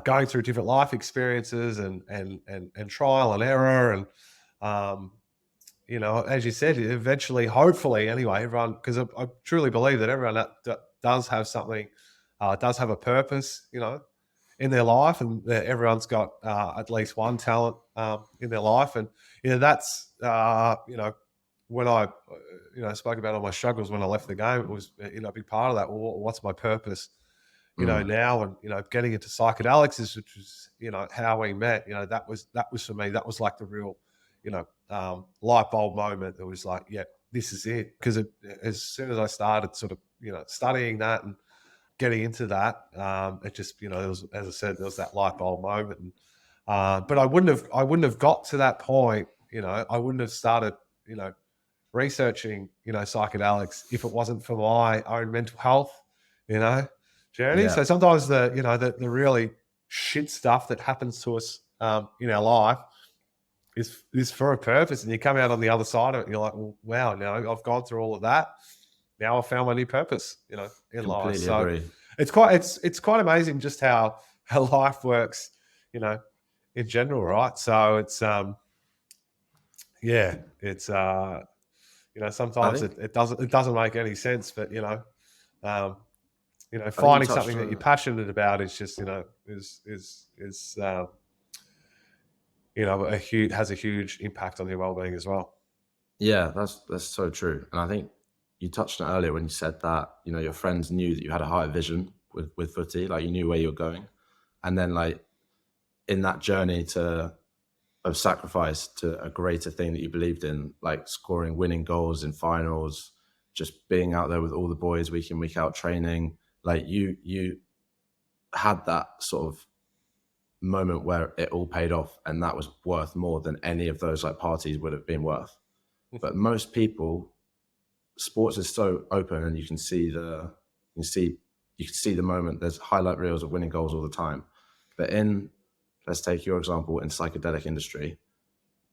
A: going through different life experiences and trial and error and, you know, as you said, eventually, hopefully anyway, everyone, because I truly believe that everyone that does have something, does have a purpose, you know, in their life, and that everyone's got at least one talent in their life. And, you know, that's, you know, when I, you know, spoke about all my struggles when I left the game, it was, you know, a big part of that. Well, what's my purpose? You know, now, and, you know, getting into psychedelics which was, you know, how we met, you know, that was for me, that was like the real, you know, light bulb moment. It was like, yeah, this is it. Because as soon as I started sort of, you know, studying that and getting into that, it just, you know, there was, as I said, there was that light bulb moment. And, but I wouldn't have got to that point, you know, I wouldn't have started, you know, researching, you know, psychedelics if it wasn't for my own mental health, you know, journey.
D: Yeah.
A: So sometimes the, you know, the really shit stuff that happens to us in our life is for a purpose, and you come out on the other side of it and you're like, well, wow, now I've gone through all of that. Now I've found my new purpose, you know, in life. So
D: agree.
A: it's quite amazing just how life works, you know, in general, right? So it's yeah, it's you know, sometimes it doesn't make any sense, but you know, finding something that you're passionate about is just, you know, is you know, has a huge impact on your well-being as well.
D: Yeah, that's so true. And I think you touched on it earlier when you said that, your friends knew that you had a higher vision with footy, like you knew where you were going. And then like in that journey of sacrifice to a greater thing that you believed in, like scoring winning goals in finals, just being out there with all the boys week in, week out training, like you had that sort of moment where it all paid off, and that was worth more than any of those like parties would have been worth. But most people, sports is so open, and you can see the moment. There's highlight reels of winning goals all the time. But let's take your example in psychedelic industry.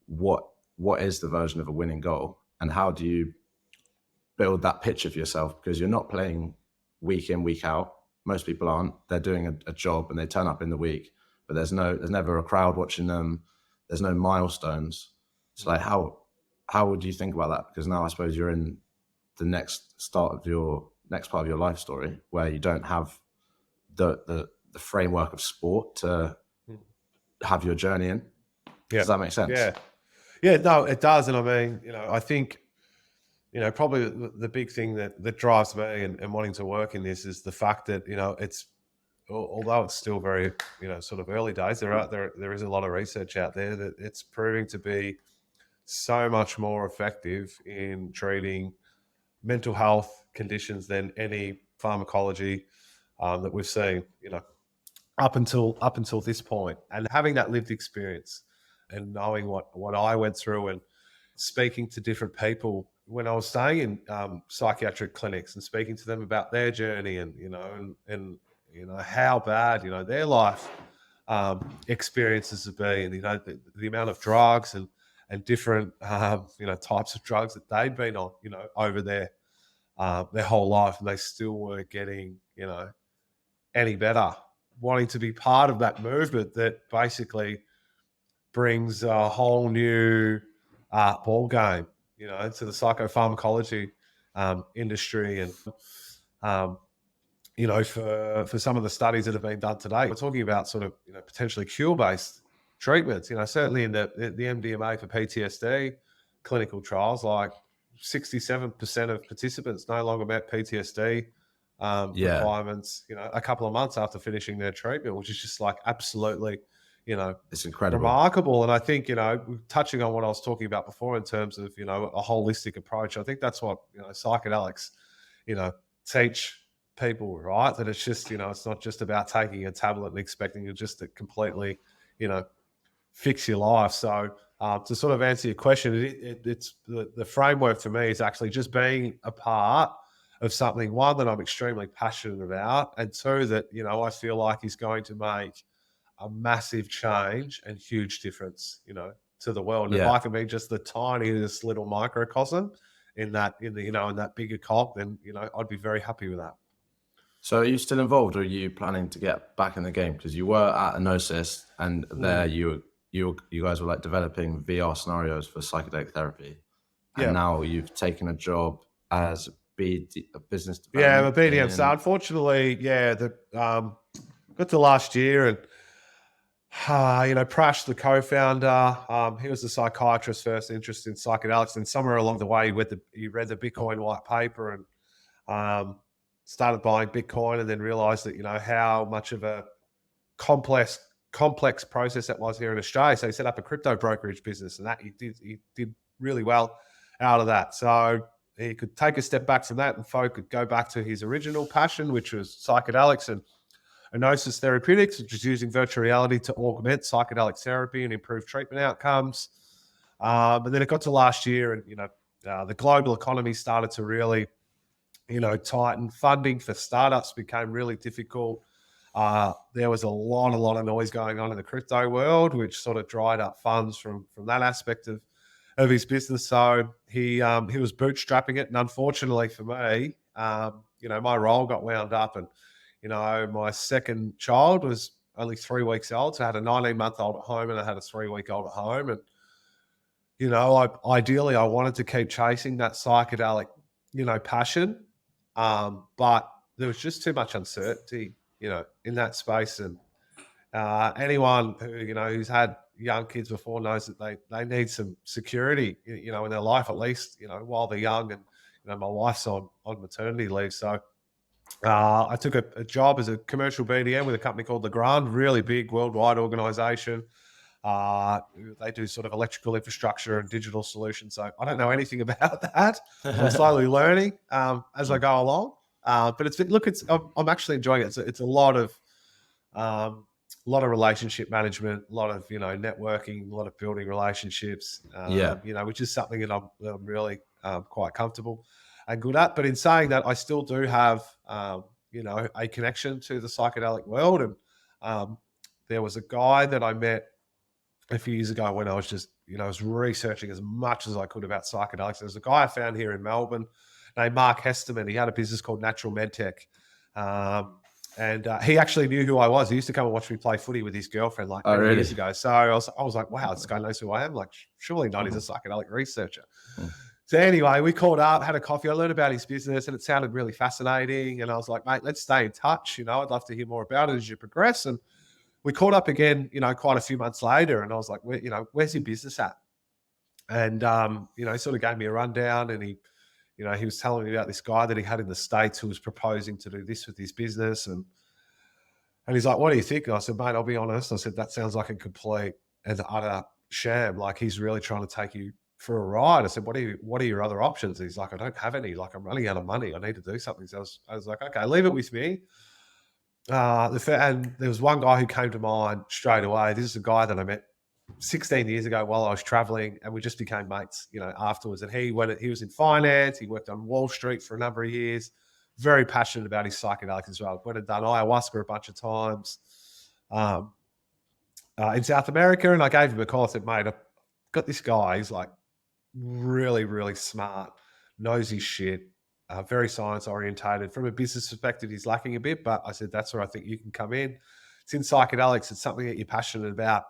D: What is the version of a winning goal, and how do you build that picture for yourself? Because you're not playing week in, week out. Most people aren't. They're doing a job and they turn up in the week, but there's never a crowd watching them. There's no milestones. It's like, how would you think about that? Because now I suppose you're in the next part of your life story where you don't have the framework of sport to have your journey in.
A: Yeah.
D: Does that make sense?
A: Yeah, no, it does. And I mean, I think, probably the big thing that drives me and wanting to work in this is the fact that, it's, although it's still very, sort of early days, there is a lot of research out there that it's proving to be so much more effective in treating mental health conditions than any pharmacology that we've seen, up until this point. And having that lived experience and knowing what I went through and speaking to different people when I was staying in psychiatric clinics and speaking to them about their journey and how bad their life experiences have been, the amount of drugs and different types of drugs that they'd been on over their whole life, and they still weren't getting any better. Wanting to be part of that movement that basically brings a whole new ball game to the psychopharmacology industry. And for some of the studies that have been done today, we're talking about sort of potentially cure-based treatments. Certainly in the MDMA for PTSD clinical trials, like 67% of participants no longer met PTSD requirements, a couple of months after finishing their treatment, which is just like absolutely,
D: it's incredible,
A: remarkable. And I think, touching on what I was talking about before in terms of, a holistic approach, I think that's what, psychedelics, teach people, right? That it's just, it's not just about taking a tablet and expecting it just to completely, fix your life. So to sort of answer your question, it's the framework for me is actually just being a part of something, one, that I'm extremely passionate about, and two, that, I feel like is going to make a massive change and huge difference, to the world. And if I can be just the tiniest little microcosm in that bigger cog, then, I'd be very happy with that.
D: So are you still involved, or are you planning to get back in the game? Because you were at Enosis, and there you guys were like developing VR scenarios for psychedelic therapy. And now you've taken a job as a business development.
A: Yeah, I'm a BDM. So unfortunately, got to last year, and Prash, the co-founder, he was a psychiatrist first, interested in psychedelics, and somewhere along the way he read the Bitcoin white paper and started buying Bitcoin, and then realized that how much of a complex process that was here in Australia. So he set up a crypto brokerage business, and that he did really well out of that. So he could take a step back from that, and folk could go back to his original passion, which was psychedelics and Enosis Therapeutics, which is using virtual reality to augment psychedelic therapy and improve treatment outcomes. But then it got to last year, and the global economy started to really, tighten. Funding for startups became really difficult. There was a lot of noise going on in the crypto world, which sort of dried up funds from that aspect of his business. So he was bootstrapping it, and unfortunately for me, my role got wound up, and my second child was only 3 weeks old, so I had a 19-month-old at home and I had a 3-week-old at home, and ideally I wanted to keep chasing that psychedelic passion, but there was just too much uncertainty in that space. And anyone who, who's had young kids before knows that they need some security, in their life, at least, while they're young. And, my wife's on maternity leave. So I took a job as a commercial BDM with a company called The Grand, really big worldwide organization. They do sort of electrical infrastructure and digital solutions. So I don't know anything about that. I'm slowly learning as I go along. But I'm actually enjoying it. It's a lot of relationship management, a lot of networking, a lot of building relationships. Which is something that I'm really quite comfortable and good at. But in saying that, I still do have a connection to the psychedelic world. And there was a guy that I met a few years ago when I was just, I was researching as much as I could about psychedelics. There's a guy I found here in Melbourne named Mark Hesterman. He had a business called Natural Medtech. And he actually knew who I was. He used to come and watch me play footy with his girlfriend like many years ago. So I was like, wow, this guy knows who I am. Like, surely not. He's a psychedelic researcher. So anyway, we caught up, had a coffee. I learned about his business and it sounded really fascinating. And I was like, mate, let's stay in touch. I'd love to hear more about it as you progress. And we caught up again, quite a few months later. And I was like, where's your business at? And, he sort of gave me a rundown and he was telling me about this guy that he had in the States who was proposing to do this with his business. And he's like, what do you think? And I said, mate, I'll be honest. I said, that sounds like a complete and utter sham. Like he's really trying to take you for a ride. I said, what are your other options? And he's like, I don't have any. Like I'm running out of money. I need to do something. So I was like, okay, leave it with me. And there was one guy who came to mind straight away. This is a guy that I met 16 years ago while I was traveling, and we just became mates, afterwards. And he was in finance. He worked on Wall Street for a number of years. Very passionate about his psychedelics as well. Went and done ayahuasca a bunch of times in South America. And I gave him a call. I said, mate, I've got this guy. He's like really, really smart, knows his shit. Very science orientated. From a business perspective, he's lacking a bit, but I said, that's where I think you can come in. It's in psychedelics. It's something that you're passionate about.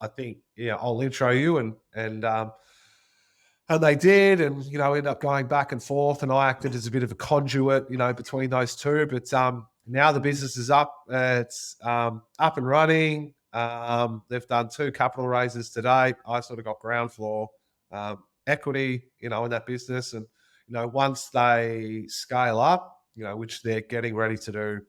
A: I think, I'll intro you and they did. And, ended up going back and forth and I acted as a bit of a conduit, between those two. But now the business is up. It's up and running. They've done 2 capital raises to date. I sort of got ground floor equity, in that business. And, once they scale up, which they're getting ready to do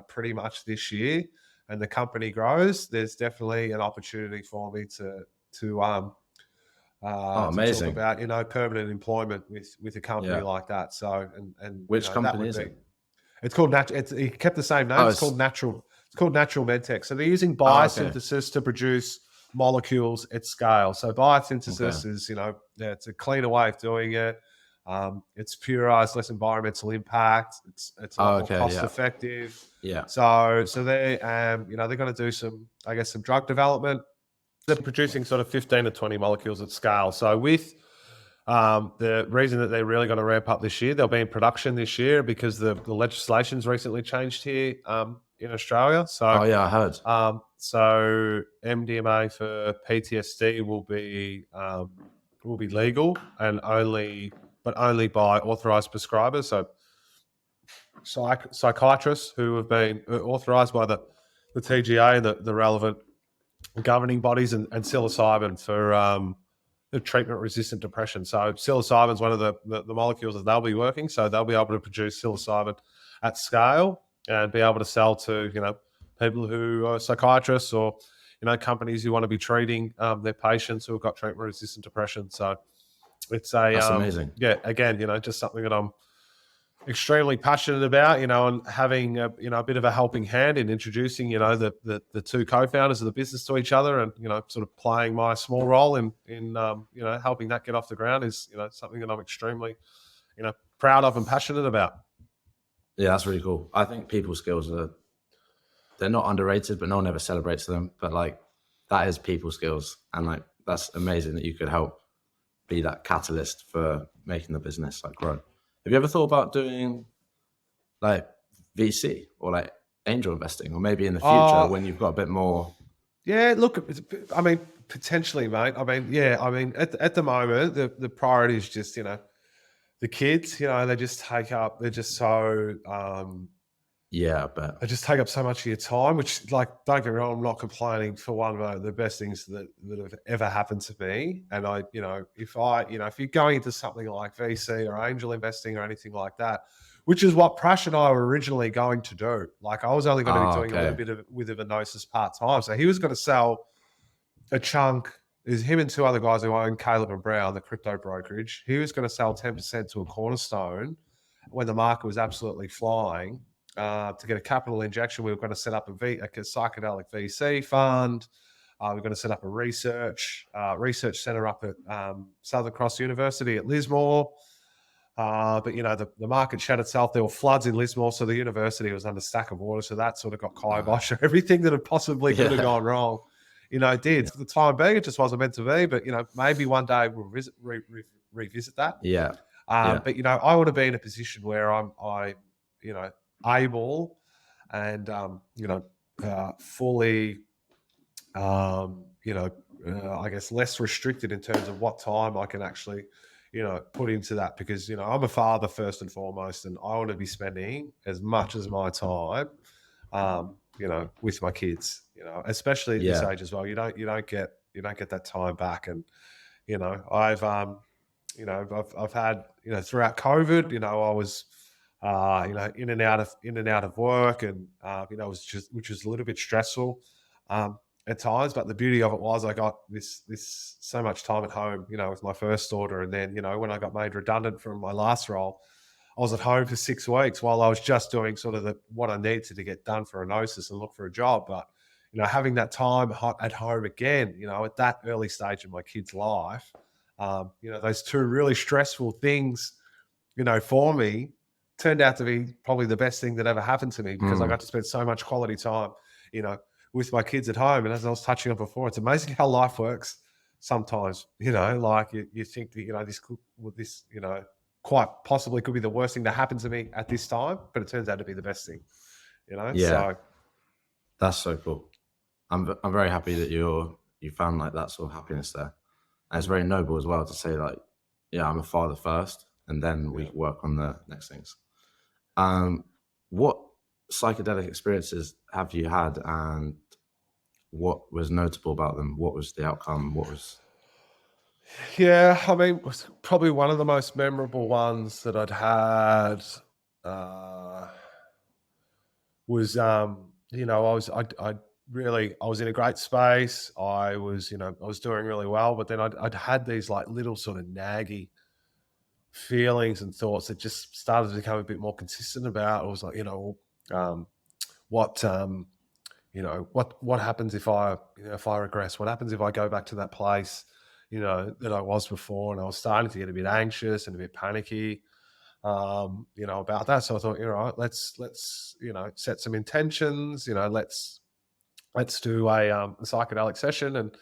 A: pretty much this year, and the company grows, there's definitely an opportunity for me to
D: amazing.
A: talk about, permanent employment with a company like that. So, and
D: which company is it?
A: It's called he kept the same name. It's called Natural Medtech. So they're using biosynthesis to produce molecules at scale. So biosynthesis is, it's a cleaner way of doing it. It's purized, less environmental impact. It's a lot more cost effective.
D: Yeah.
A: So they they're going to do some drug development. They're producing sort of 15 to 20 molecules at scale. So with the reason that they're really going to ramp up this year, they'll be in production this year because the legislation's recently changed here in Australia. So
D: I heard.
A: So MDMA for PTSD will be legal and only by authorized prescribers. So psychiatrists who have been authorized by the TGA and the relevant governing bodies, and psilocybin for the treatment-resistant depression. So psilocybin is one of the molecules that they'll be working. So they'll be able to produce psilocybin at scale and be able to sell to people who are psychiatrists or companies who want to be treating their patients who have got treatment-resistant depression. So it's
D: that's amazing.
A: Yeah, again, just something that I'm extremely passionate about, and having a bit of a helping hand in introducing, the 2 co-founders of the business to each other, and sort of playing my small role in helping that get off the ground is something that I'm extremely proud of and passionate about.
D: Yeah, that's really cool. I think people skills they're not underrated, but no one ever celebrates them. But that is people skills, and that's amazing that you could help be that catalyst for making the business grow. Have you ever thought about doing VC or angel investing, or maybe in the future when you've got a bit more? Yeah,
A: look, I mean, potentially, mate. I mean, yeah, I mean, at the moment, the priority is just, the kids, they just take up, they're just so,
D: Yeah, I bet.
A: They just take up so much of your time, which, like, don't get me wrong, I'm not complaining for one moment. The best things that have ever happened to me. And if you're going into something like VC or angel investing or anything like that, which is what Prash and I were originally going to do. Like, I was only going to be doing a little bit with Hypnosis part-time. So he was going to sell a chunk. Is him and two other guys who own Caleb and Brown, the crypto brokerage. He was going to sell 10% to a Cornerstone when the market was absolutely flying. To get a capital injection, we were going to set up a psychedelic VC fund. We were going to set up a research center up at Southern Cross University at Lismore. But the market shut itself. There were floods in Lismore, so the university was under stack of water. So that sort of got kibosh. Everything that had possibly could have gone wrong, it did. For the time being, it just wasn't meant to be. But maybe one day we'll revisit that.
D: Yeah.
A: But I want to be in a position where I'm able and fully I guess less restricted in terms of what time I can actually put into that, because I'm a father first and foremost, and I want to be spending as much as my time with my kids, especially at this age as well. You don't get that time back. And I've had throughout COVID, I was in and out of work, and which was a little bit stressful at times. But the beauty of it was I got this so much time at home, with my first daughter, and then when I got made redundant from my last role, I was at home for 6 weeks while I was just doing sort of what I needed to get done for Hypnosis and look for a job. But having that time at home again, at that early stage of my kid's life, those two really stressful things, for me, turned out to be probably the best thing that ever happened to me, because I got to spend so much quality time, with my kids at home. And as I was touching on before, it's amazing how life works sometimes. Like you think that this quite possibly could be the worst thing that happened to me at this time, but it turns out to be the best thing. So
D: that's so cool. I'm very happy that you found like that sort of happiness there. And it's very noble as well to say, like, I'm a father first, and then we work on the next things. What psychedelic experiences have you had, and what was notable about them? What was the outcome?
A: Probably one of the most memorable ones that I'd had was I was in a great space. I was doing really well, but then I'd had these like little sort of naggy feelings and thoughts that just started to become a bit more consistent about. I was like, what happens if I regress? What happens if I go back to that place, that I was before? And I was starting to get a bit anxious and a bit panicky, about that. So I thought, let's set some intentions, let's do a psychedelic session, and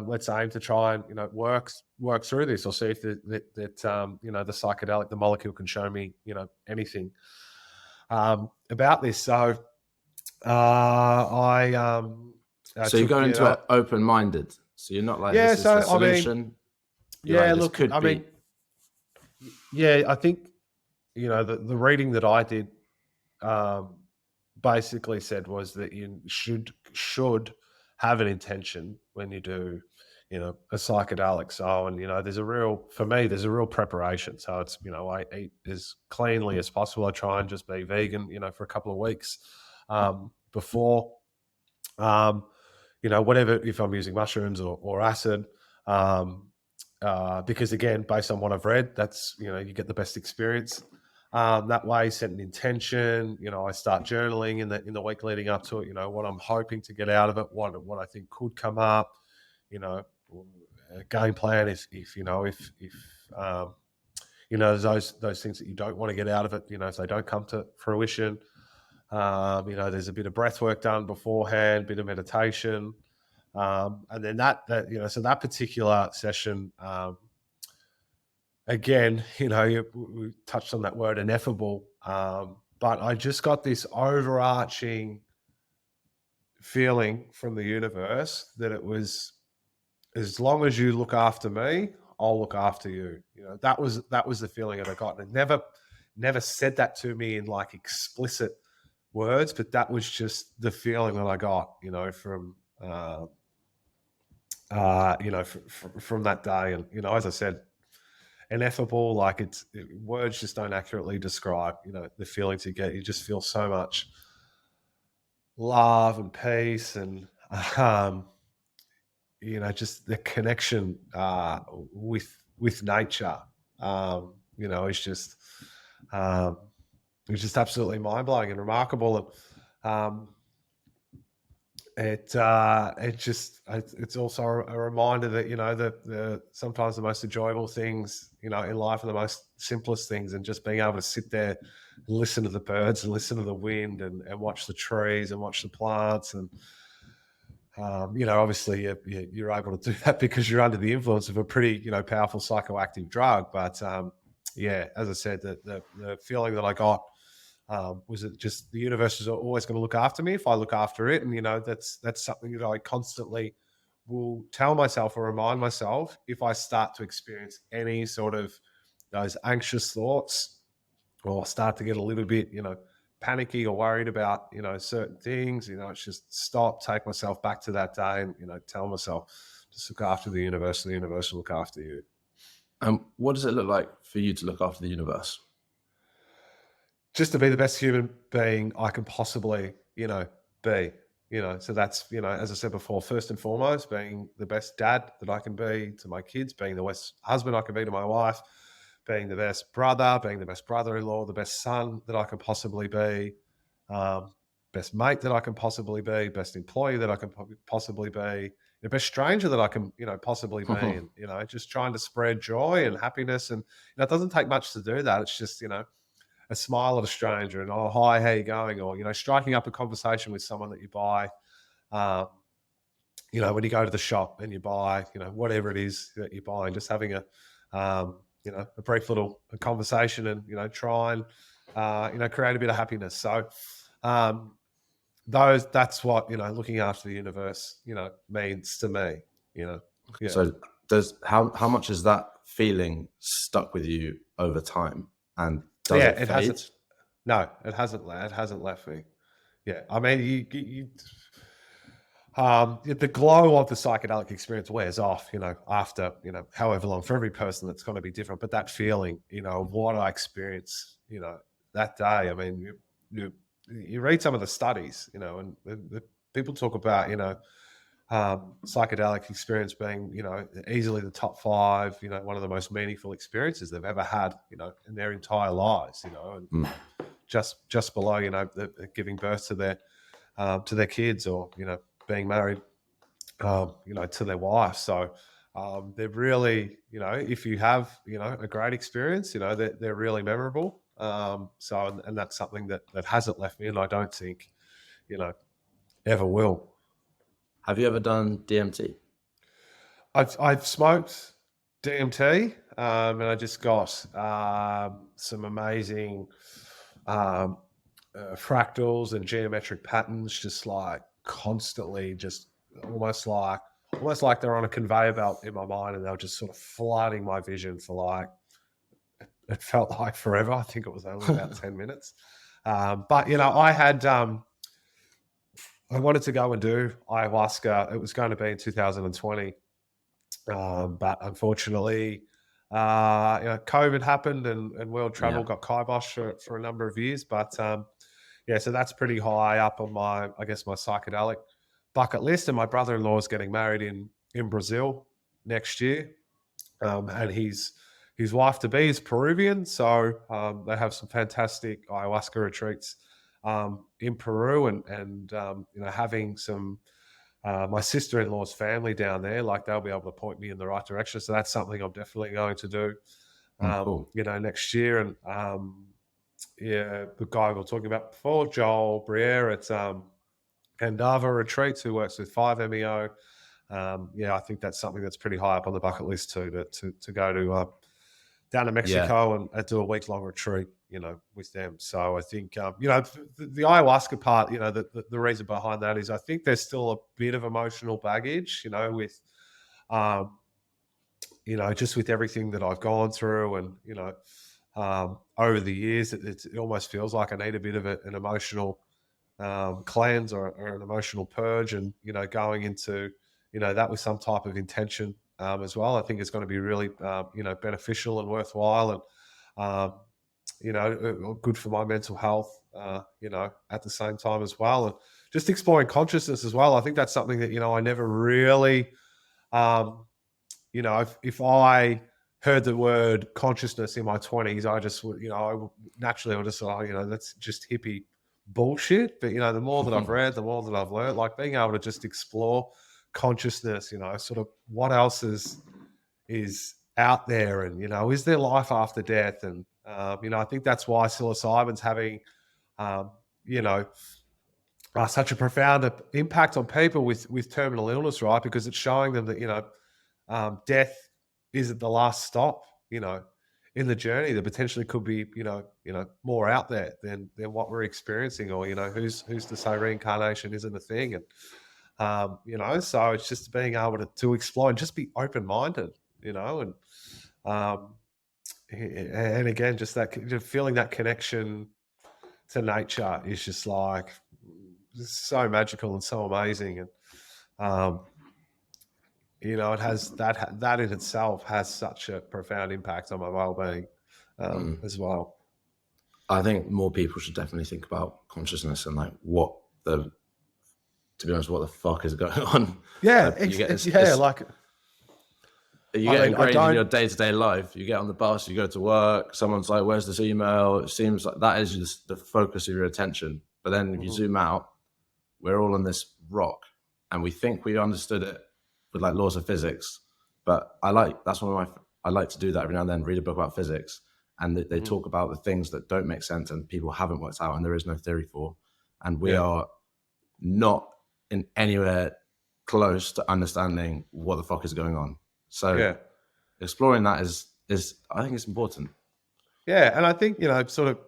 A: let's aim to try and work through this, or see if the psychedelic, the molecule, can show me anything about this. So
D: so you go into it open-minded. So you're not like, this is the solution.
A: I think the reading that I did basically said was that you should have an intention when you do a psychedelic. So, and there's a real preparation. So it's I eat as cleanly as possible. I try and just be vegan for a couple of weeks before whatever, if I'm using mushrooms or acid, because again, based on what I've read, that's you get the best experience that way. Set an intention. I start journaling in the week leading up to it. What I'm hoping to get out of it, what I think could come up. A game plan if those things that you don't want to get out of it, if they don't come to fruition. There's a bit of breath work done beforehand, bit of meditation, and then so that particular session, again, we touched on that word ineffable, but I just got this overarching feeling from the universe that it was, as long as you look after me, I'll look after you. That was the feeling that I got. And it never said that to me in like explicit words, but that was just the feeling that I got, from from that day. And as I said, ineffable. Like words just don't accurately describe, the feelings you get. You just feel so much love and peace, and just the connection with nature. It's just it's just absolutely mind blowing and remarkable. And it's also a reminder that the sometimes the most enjoyable things in life are the most simplest things, and just being able to sit there and listen to the birds and listen to the wind and watch the trees and watch the plants. And obviously you're able to do that because you're under the influence of a pretty powerful psychoactive drug. But as I said, the feeling that I got was it just the universe is always going to look after me if I look after it. And, that's something that I constantly will tell myself or remind myself if I start to experience any sort of those anxious thoughts, or start to get a little bit, panicky or worried about, certain things, it's just stop, take myself back to that day and, tell myself, just look after the universe and the universe will look after you.
D: What does it look like for you to look after the universe?
A: Just to be the best human being I can possibly, be, so that's, as I said before, first and foremost, being the best dad that I can be to my kids, being the best husband I can be to my wife, being the best brother, being the best brother-in-law, the best son that I can possibly be, best mate that I can possibly be, best employee that I can possibly be, the best stranger that I can, possibly be, and, just trying to spread joy and happiness. And it doesn't take much to do that. It's just, a smile at a stranger and, oh, hi, how you going? Or, striking up a conversation with someone that you buy, when you go to the shop and you buy, whatever it is that you're buying, just having a brief little conversation and, try and, create a bit of happiness. So that's what, looking after the universe, means to me, Yeah.
D: So how much has that feeling stuck with you over time? And does it fade?
A: Hasn't. No, it hasn't. It hasn't left me. Yeah. I mean, the glow of the psychedelic experience wears off, after, however long. For every person, it's going to be different. But that feeling, of what I experienced, that day. I mean, you read some of the studies, and the people talk about, psychedelic experience being, easily the top 5, one of the most meaningful experiences they've ever had, in their entire lives, and just below, giving birth to their kids, or, being married, to their wife. So they're really, if you have, a great experience, they're really memorable. So, and that's something that hasn't left me, and I don't think, ever will.
D: Have you ever done DMT?
A: I've smoked DMT, and I just got some amazing fractals and geometric patterns, just like constantly, just almost like they're on a conveyor belt in my mind, and they were just sort of flooding my vision for like, it felt like forever. I think it was only about 10 minutes. But, I had, I wanted to go and do ayahuasca. It was going to be in 2020. But unfortunately, COVID happened and world travel got kiboshed for a number of years. But so that's pretty high up on my psychedelic bucket list. And my brother-in-law is getting married in Brazil next year. And his wife-to-be is Peruvian. So they have some fantastic ayahuasca retreats in Peru, and having some my sister-in-law's family down there, like they'll be able to point me in the right direction. So that's something I'm definitely going to do,
D: Cool.
A: next year. And the guy we were talking about before, Joel Briere at Candava Retreats, who works with 5-MeO. I think that's something that's pretty high up on the bucket list too, to go to down to Mexico and do a week-long retreat, with them. So I think, the ayahuasca part, the reason behind that is I think there's still a bit of emotional baggage, with, just with everything that I've gone through, and, over the years, it almost feels like I need a bit of an emotional cleanse or an emotional purge, and going into that with some type of intention as well. I think it's going to be really beneficial and worthwhile, and good for my mental health. At the same time as well, and just exploring consciousness as well. I think that's something that I never really, if I heard the word consciousness in my 20s, I just would, I would just that's just hippie bullshit. But the more that I've read, the more that I've learned, like being able to just explore consciousness, sort of what else is out there, and is there life after death? And I think that's why psilocybin's having such a profound impact on people with terminal illness, right? Because it's showing them that death isn't the last stop, in the journey. That potentially could be more out there than what we're experiencing, or who's to say reincarnation isn't a thing. And so it's just being able to explore and just be open-minded, and again, just feeling that connection to nature is just like so magical and so amazing. And it has that in itself has such a profound impact on my well-being as well.
D: I think more people should definitely think about consciousness and like to be honest, what the fuck is going on?
A: Yeah,
D: you get ingrained in your day-to-day life. You get on the bus, you go to work, someone's like, where's this email? It seems like that is just the focus of your attention. But then if you zoom out, we're all on this rock and we think we understood it with like laws of physics. But I like to do that every now and then, read a book about physics, and they talk about the things that don't make sense and people haven't worked out and there is no theory for. And we are not in anywhere close to understanding what the fuck is going on. So exploring that is I think it's important.
A: Yeah, and I think sort of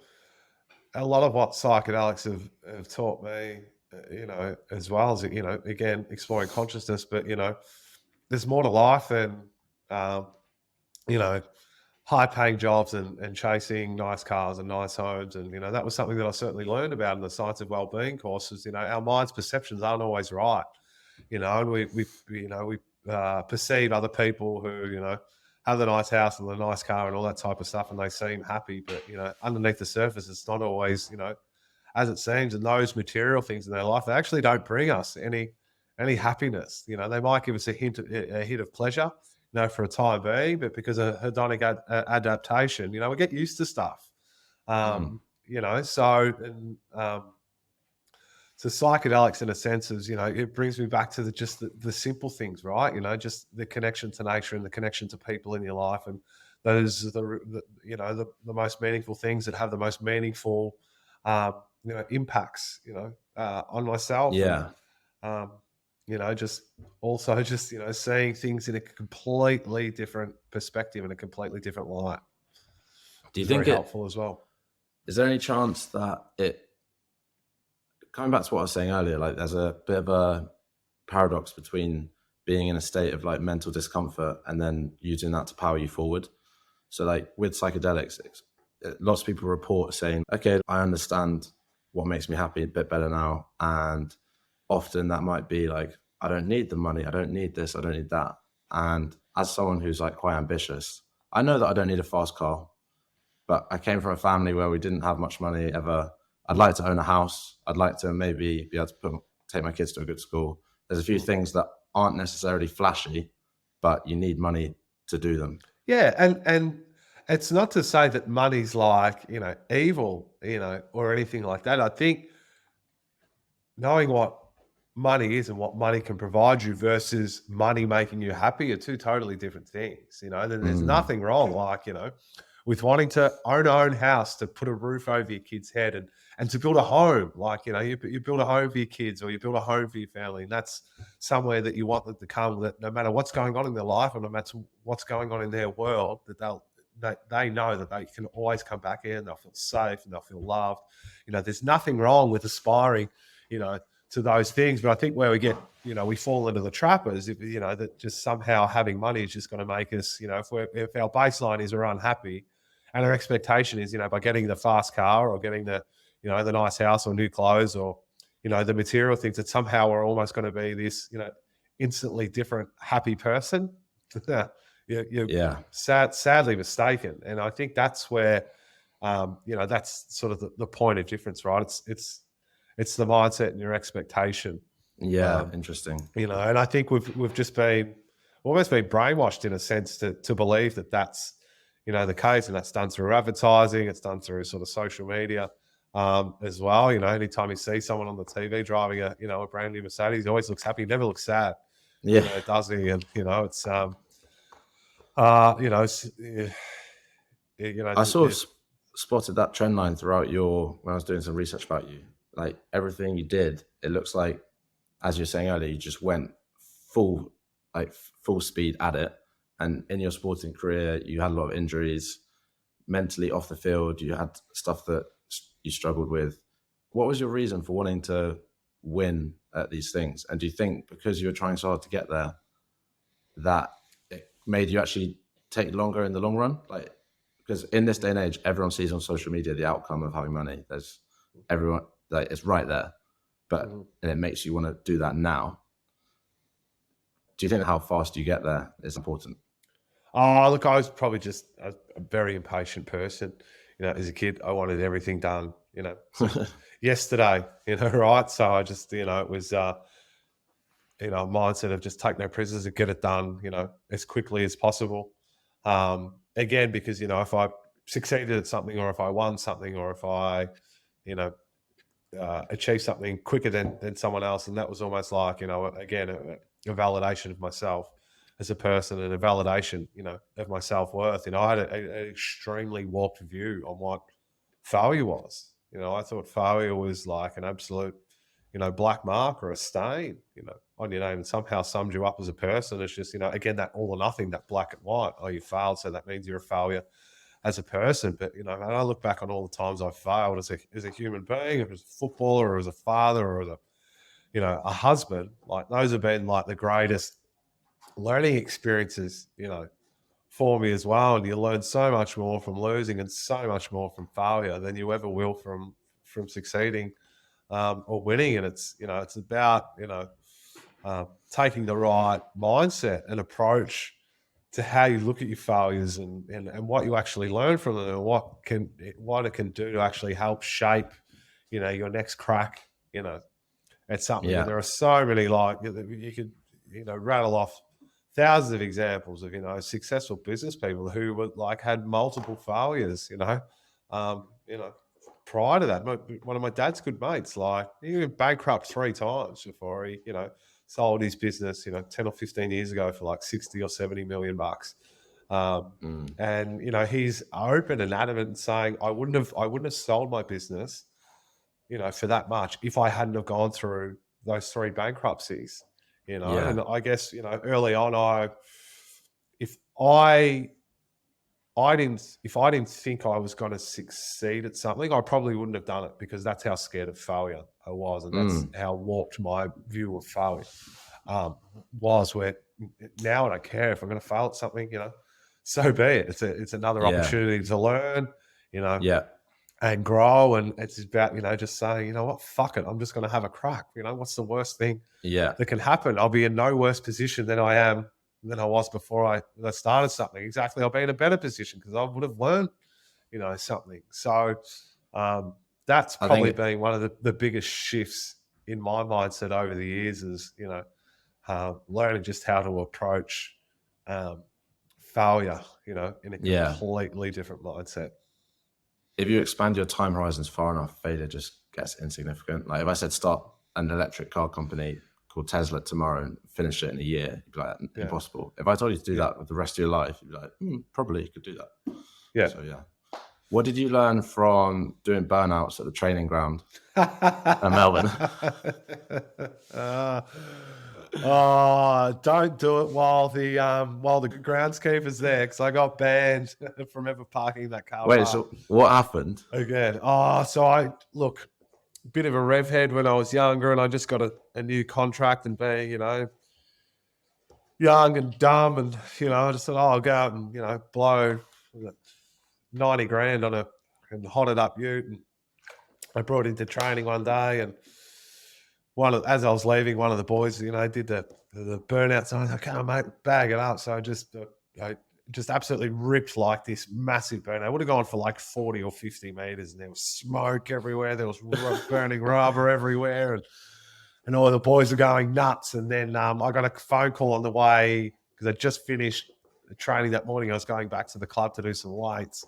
A: a lot of what psychedelics have taught me, as well as again exploring consciousness, but there's more to life than high-paying jobs and chasing nice cars and nice homes, and that was something that I certainly learned about in the Science of Wellbeing courses. Our mind's perceptions aren't always right, and we perceive other people who have the nice house and the nice car and all that type of stuff, and they seem happy, but underneath the surface, it's not always as it seems. And those material things in their life, they actually don't bring us any happiness. They might give us a hit of pleasure, for a time being, but because of hedonic adaptation, we get used to stuff. So psychedelics, in a sense, is it brings me back to the simple things, right? Just the connection to nature and the connection to people in your life, and those are the most meaningful things that have the most meaningful impacts on myself.
D: Yeah.
A: And, just seeing things in a completely different perspective and a completely different light.
D: Do you think
A: very helpful as well?
D: Is there any chance that coming back to what I was saying earlier, like there's a bit of a paradox between being in a state of like mental discomfort and then using that to power you forward? So like with psychedelics, lots of people report saying, okay, I understand what makes me happy a bit better now. And often that might be like, I don't need the money. I don't need this. I don't need that. And as someone who's like quite ambitious, I know that I don't need a fast car, but I came from a family where we didn't have much money ever. I'd like to own a house. I'd like to maybe be able to take my kids to a good school. There's a few things that aren't necessarily flashy, but you need money to do them.
A: Yeah, and it's not to say that money's like, evil, or anything like that. I think knowing what money is and what money can provide you versus money making you happy are two totally different things. There's nothing wrong, like, with wanting to own your own house, to put a roof over your kid's head and to build a home. Like, you build a home for your kids, or you build a home for your family, and that's somewhere that you want them to come, that no matter what's going on in their life or no matter what's going on in their world, that they know that they can always come back in, they'll feel safe and they'll feel loved. There's nothing wrong with aspiring, to those things. But I think where we get, we fall into the trap is, that just somehow having money is just going to make us, if our baseline is we're unhappy and our expectation is, by getting the fast car or getting the, the nice house or new clothes or, the material things, that somehow we're almost going to be this, instantly different, happy person. You're sadly mistaken. And I think that's where, that's sort of the point of difference, right? It's the mindset and your expectation.
D: Yeah, interesting.
A: And I think we've just been almost been brainwashed in a sense to believe that that's, the case, and that's done through advertising. It's done through sort of social media as well. Anytime you see someone on the TV driving a brand new Mercedes, he always looks happy. He never looks sad.
D: Yeah,
A: does he? And it's
D: I sort of spotted that trend line throughout when I was doing some research about you. Like everything you did, it looks like, as you were saying earlier, you just went full speed at it. And in your sporting career, you had a lot of injuries. Mentally off the field, you had stuff that you struggled with. What was your reason for wanting to win at these things? And do you think because you were trying so hard to get there, that it made you actually take longer in the long run? Like, because in this day and age, everyone sees on social media the outcome of having money. There's everyone, like, it's right there, and it makes you want to do that now. Do you think how fast you get there is important?
A: Oh, look, I was probably just a very impatient person. As a kid, I wanted everything done, yesterday, right? So I just, it was, a mindset of just take no prisoners and get it done, as quickly as possible. Again, because, if I succeeded at something, or if I won something, or if I, achieved something quicker than someone else, and that was almost like, again, a validation of myself as a person, and a validation, of my self-worth. I had an extremely warped view on what failure was. I thought failure was like an absolute, black mark or a stain, on your name, and somehow summed you up as a person. It's just, again, that all or nothing, that black and white. Oh, you failed, so that means you're a failure as a person. But, when I look back on all the times I failed as a human being, as a footballer, or as a father, or as a husband, like those have been like the greatest learning experiences, for me as well. And you learn so much more from losing, and so much more from failure than you ever will from succeeding or winning. And it's about taking the right mindset and approach to how you look at your failures, and what you actually learn from them, and what it can do to actually help shape your next crack at something. And there are so many, like, you could rattle off thousands of examples of successful business people who were like had multiple failures. Prior to that, one of my dad's good mates, like, he went bankrupt 3 times before he sold his business 10 or 15 years ago for like 60 or 70 million bucks. And he's open and adamant and saying, I wouldn't have sold my business for that much if I hadn't have gone through those 3 bankruptcies. And I guess, early on, if I didn't think I was going to succeed at something, I probably wouldn't have done it, because that's how scared of failure I was. And that's how warped my view of failure was, where now I don't care if I'm going to fail at something, so be it. It's another opportunity to learn, and grow. And it's about, just saying, what, fuck it, I'm just going to have a crack. What's the worst thing that can happen? I'll be in no worse position than I was before I started something. Exactly. I'll be in a better position because I would have learned, something. So that's probably been one of the biggest shifts in my mindset over the years, is, learning just how to approach failure, in a completely different mindset.
D: If you expand your time horizons far enough, failure just gets insignificant. Like if I said start an electric car company called Tesla tomorrow and finish it in a year, you'd be like, impossible. If I told you to do that with the rest of your life, you'd be like, probably you could do that.
A: Yeah.
D: So what did you learn from doing burnouts at the training ground in Melbourne?
A: Don't do it while the groundskeeper's there, because I got banned from ever parking that car.
D: Wait, so what happened?
A: Again, so I look bit of a rev head when I was younger, and I just got a new contract, and being young and dumb, and I just thought, I'll go out and blow 90 grand on a hotted up ute. And I brought into training one day, and as I was leaving, one of the boys, did the burnout sign. I was like, "Come on, mate, bag it up." So I just absolutely ripped like this massive burnout. I would have gone for like 40 or 50 meters, and there was smoke everywhere. There was burning rubber everywhere, and all the boys were going nuts. And then I got a phone call on the way because I just finished training that morning. I was going back to the club to do some weights,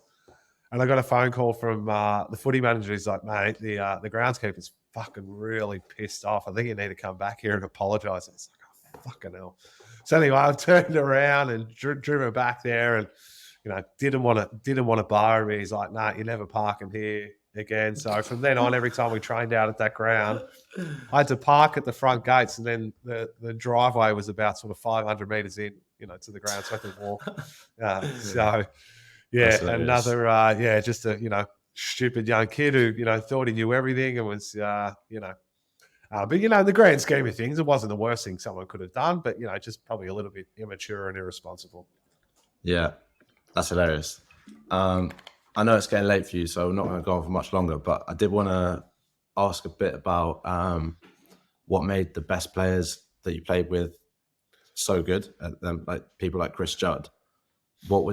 A: and I got a phone call from the footy manager. He's like, "Mate, the groundskeeper's fucking really pissed off. I think you need to come back here and apologise." And it's like, "Oh, fucking hell." So anyway, I turned around and driven back there, and didn't want to bar me. He's like, "Nah, you're never parking here again." So from then on, every time we trained out at that ground, I had to park at the front gates, and then the driveway was about sort of 500 meters in, to the ground, so I could walk. So yeah, another just a stupid young kid who thought he knew everything and was but in the grand scheme of things, it wasn't the worst thing someone could have done, but just probably a little bit immature and irresponsible.
D: Yeah, that's hilarious. I know it's getting late for you, so I'm not going to go on for much longer, but I did want to ask a bit about what made the best players that you played with so good, like people like Chris Judd. What were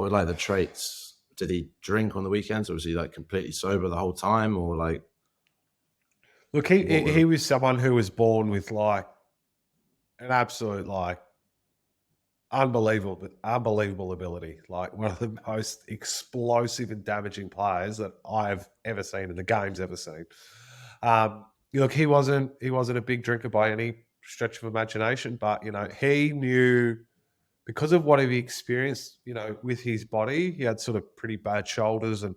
D: like the traits? Did he drink on the weekends, or was he like completely sober the whole time, or like?
A: Look, he was someone who was born with like an absolute like unbelievable ability, like one of the most explosive and damaging players that I've ever seen and the game's ever seen. Look, he wasn't a big drinker by any stretch of imagination, but he knew, because of what he experienced, with his body, he had sort of pretty bad shoulders, and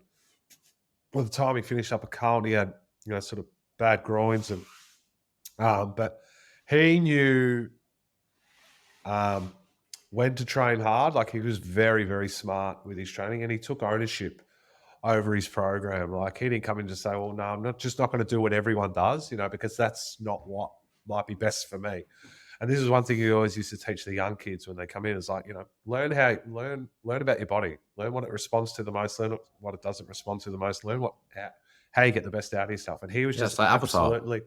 A: by the time he finished up a Carlton, he had sort of bad groins, and but he knew when to train hard. Like, he was very, very smart with his training, and he took ownership over his program. Like, he didn't come in to say, "Well, no, I'm not going to do what everyone does," because that's not what might be best for me. And this is one thing he always used to teach the young kids when they come in, is like, learn about your body, learn what it responds to the most, learn what it doesn't respond to the most, learn how you get the best out of yourself. And he was just absolutely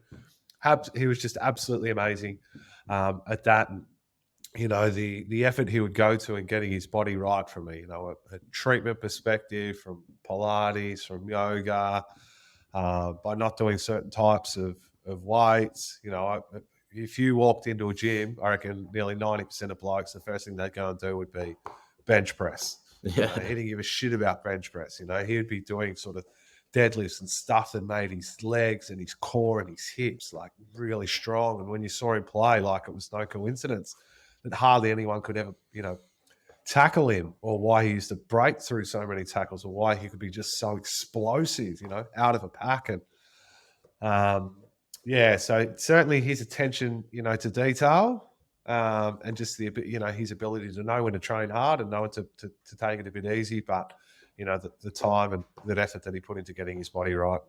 A: amazing at that. And the effort he would go to in getting his body right, from a treatment perspective, from Pilates, from yoga, by not doing certain types of weights. If you walked into a gym, I reckon nearly 90% of blokes, the first thing they'd go and do would be bench press.
D: Yeah.
A: He didn't give a shit about bench press. He would be doing sort of deadlifts and stuff that made his legs and his core and his hips like really strong. And when you saw him play, like, it was no coincidence that hardly anyone could ever, tackle him, or why he used to break through so many tackles, or why he could be just so explosive, out of a pack. And so certainly his attention, to detail, and just his ability to know when to train hard and know when to take it a bit easy, but the time and the effort that he put into getting his body right.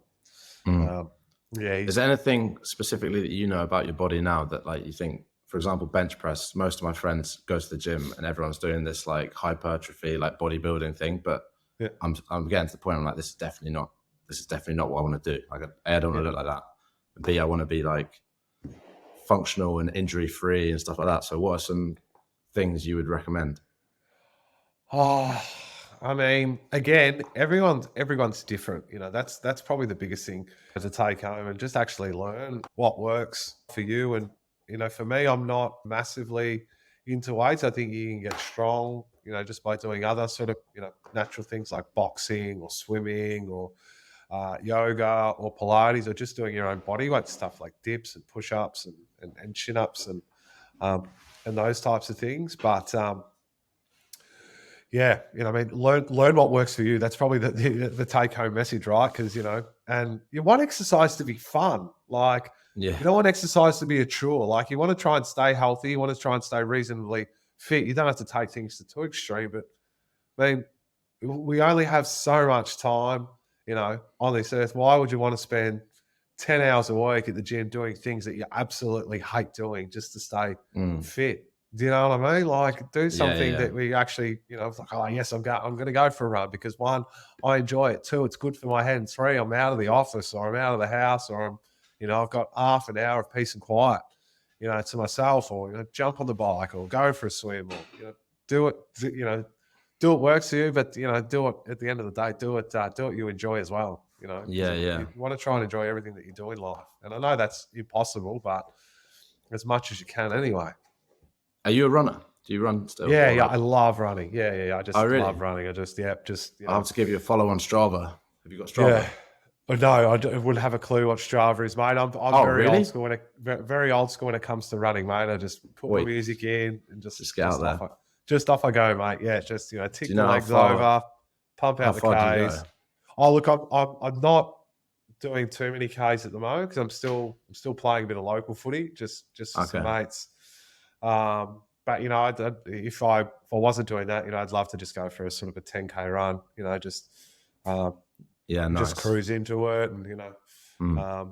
A: Is
D: there anything specifically that you know about your body now that, like, you think, for example, bench press? Most of my friends go to the gym and everyone's doing this like hypertrophy, like bodybuilding thing, but
A: yeah.
D: I'm getting to the point. I'm like, this is definitely not what I want to do. Like, A, I don't want to look like that. And B, I want to be like functional and injury free and stuff like that. So what are some things you would recommend?
A: Oh, I mean, again, everyone's different. That's probably the biggest thing to take home, and just actually learn what works for you. And for me, I'm not massively into weights. I think you can get strong, just by doing other sort of, natural things like boxing or swimming or yoga or Pilates, or just doing your own body weight stuff like dips and push-ups and chin-ups and those types of things. But learn what works for you. That's probably the take-home message, right? Because, and you want exercise to be fun. Like, you don't want exercise to be a chore. Like, you want to try and stay healthy. You want to try and stay reasonably fit. You don't have to take things to too extreme. But, I mean, we only have so much time, on this earth. Why would you want to spend 10 hours a week at the gym doing things that you absolutely hate doing just to stay fit? Do you know what I mean? Like, do something that we actually, it's like, oh, yes, I'm going to go for a run because, 1, I enjoy it. 2, it's good for my head. And 3, I'm out of the office, or I'm out of the house, or I'm, You know, I've got half an hour of peace and quiet, you know, to myself, or, you know, jump on the bike or go for a swim, or, you know, do it, you know, do what works for you, but, you know, do it at the end of the day, do it you enjoy as well, you know.
D: Yeah, yeah.
A: You want to try and enjoy everything that you do in life. And I know that's impossible, but as much as you can anyway.
D: Are you a runner? Do you run still?
A: Yeah, I love running. Yeah. I just
D: really?
A: love running. I just, you
D: I'll
A: know.
D: have to give you a follow on Strava. Have you got Strava?
A: Yeah. But no, I wouldn't have a clue what Strava is, mate. I'm very
D: really?
A: old school very old school when it comes to running, mate. I just put my music in and just
D: get out there.
A: Just off I go, mate. Yeah, just, you know, tick the legs
D: far-
A: over, pump out the
D: far do you
A: Ks.
D: go?
A: Oh, look, I'm not doing too many Ks at the moment because I'm still playing a bit of local footy, just with some mates. But, you know, if I wasn't doing that, you know, I'd love to just go for a sort of a 10K run, you know, just
D: nice.
A: Just cruise into it, and, you know,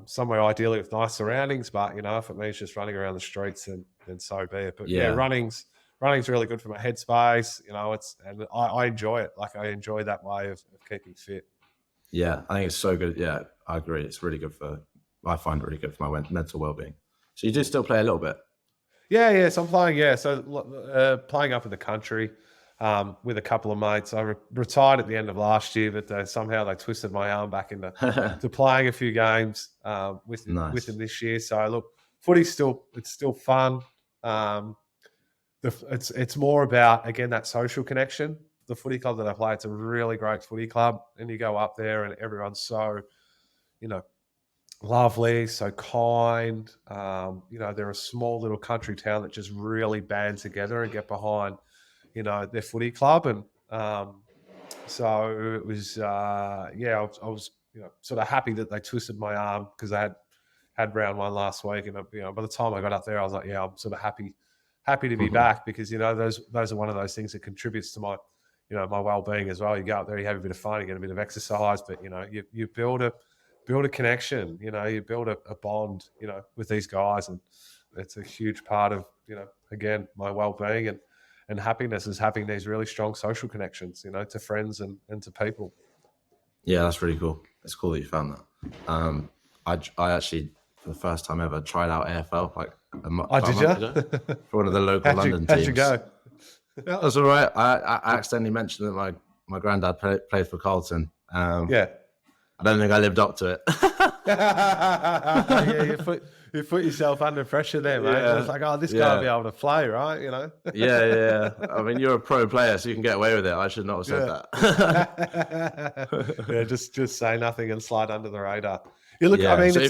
A: somewhere ideally with nice surroundings. But, you know, if it means just running around the streets, then so be it. But yeah, running's really good for my headspace. You know, and I enjoy it. Like, I enjoy that way of keeping fit.
D: Yeah, I think it's so good. Yeah, I agree. It's really good I find it really good for my mental well-being. So you do still play a little bit?
A: Yeah. So I'm playing. Yeah, so playing up in the country with a couple of mates. I retired at the end of last year, but somehow they twisted my arm back into to playing a few games with them this year. So look, footy's still fun. It's more about, again, that social connection. The footy club that I play, it's a really great footy club, and you go up there and everyone's so, you know, lovely, so kind. You know, they're a small little country town that just really band together and get behind, you know, their footy club. And so it was, I was, you know, sort of happy that they twisted my arm because I had round one last week. And, you know, by the time I got up there, I was like, yeah, I'm sort of happy to be back, because, you know, those are one of those things that contributes to my, you know, my well-being as well. You go up there, you have a bit of fun, you get a bit of exercise, but, you know, you build a connection, you know, you build a bond, you know, with these guys. And it's a huge part of, you know, again, my well-being and happiness is having these really strong social connections, you know, to friends and to people.
D: Yeah, that's really cool. It's cool that you found that. I actually, for the first time ever, tried out AFL like a month ago for one of the local London teams.
A: How'd you go?
D: That was all right. I accidentally mentioned that my granddad played for Carlton.
A: Yeah.
D: I don't think I lived up to it.
A: Yeah, you put yourself under pressure there, mate.
D: Yeah.
A: It's like, oh, this guy will be able to play, right? You know?
D: Yeah. I mean, you're a pro player, so you can get away with it. I should not have said that.
A: Yeah, just say nothing and slide under the radar. You look, I mean, so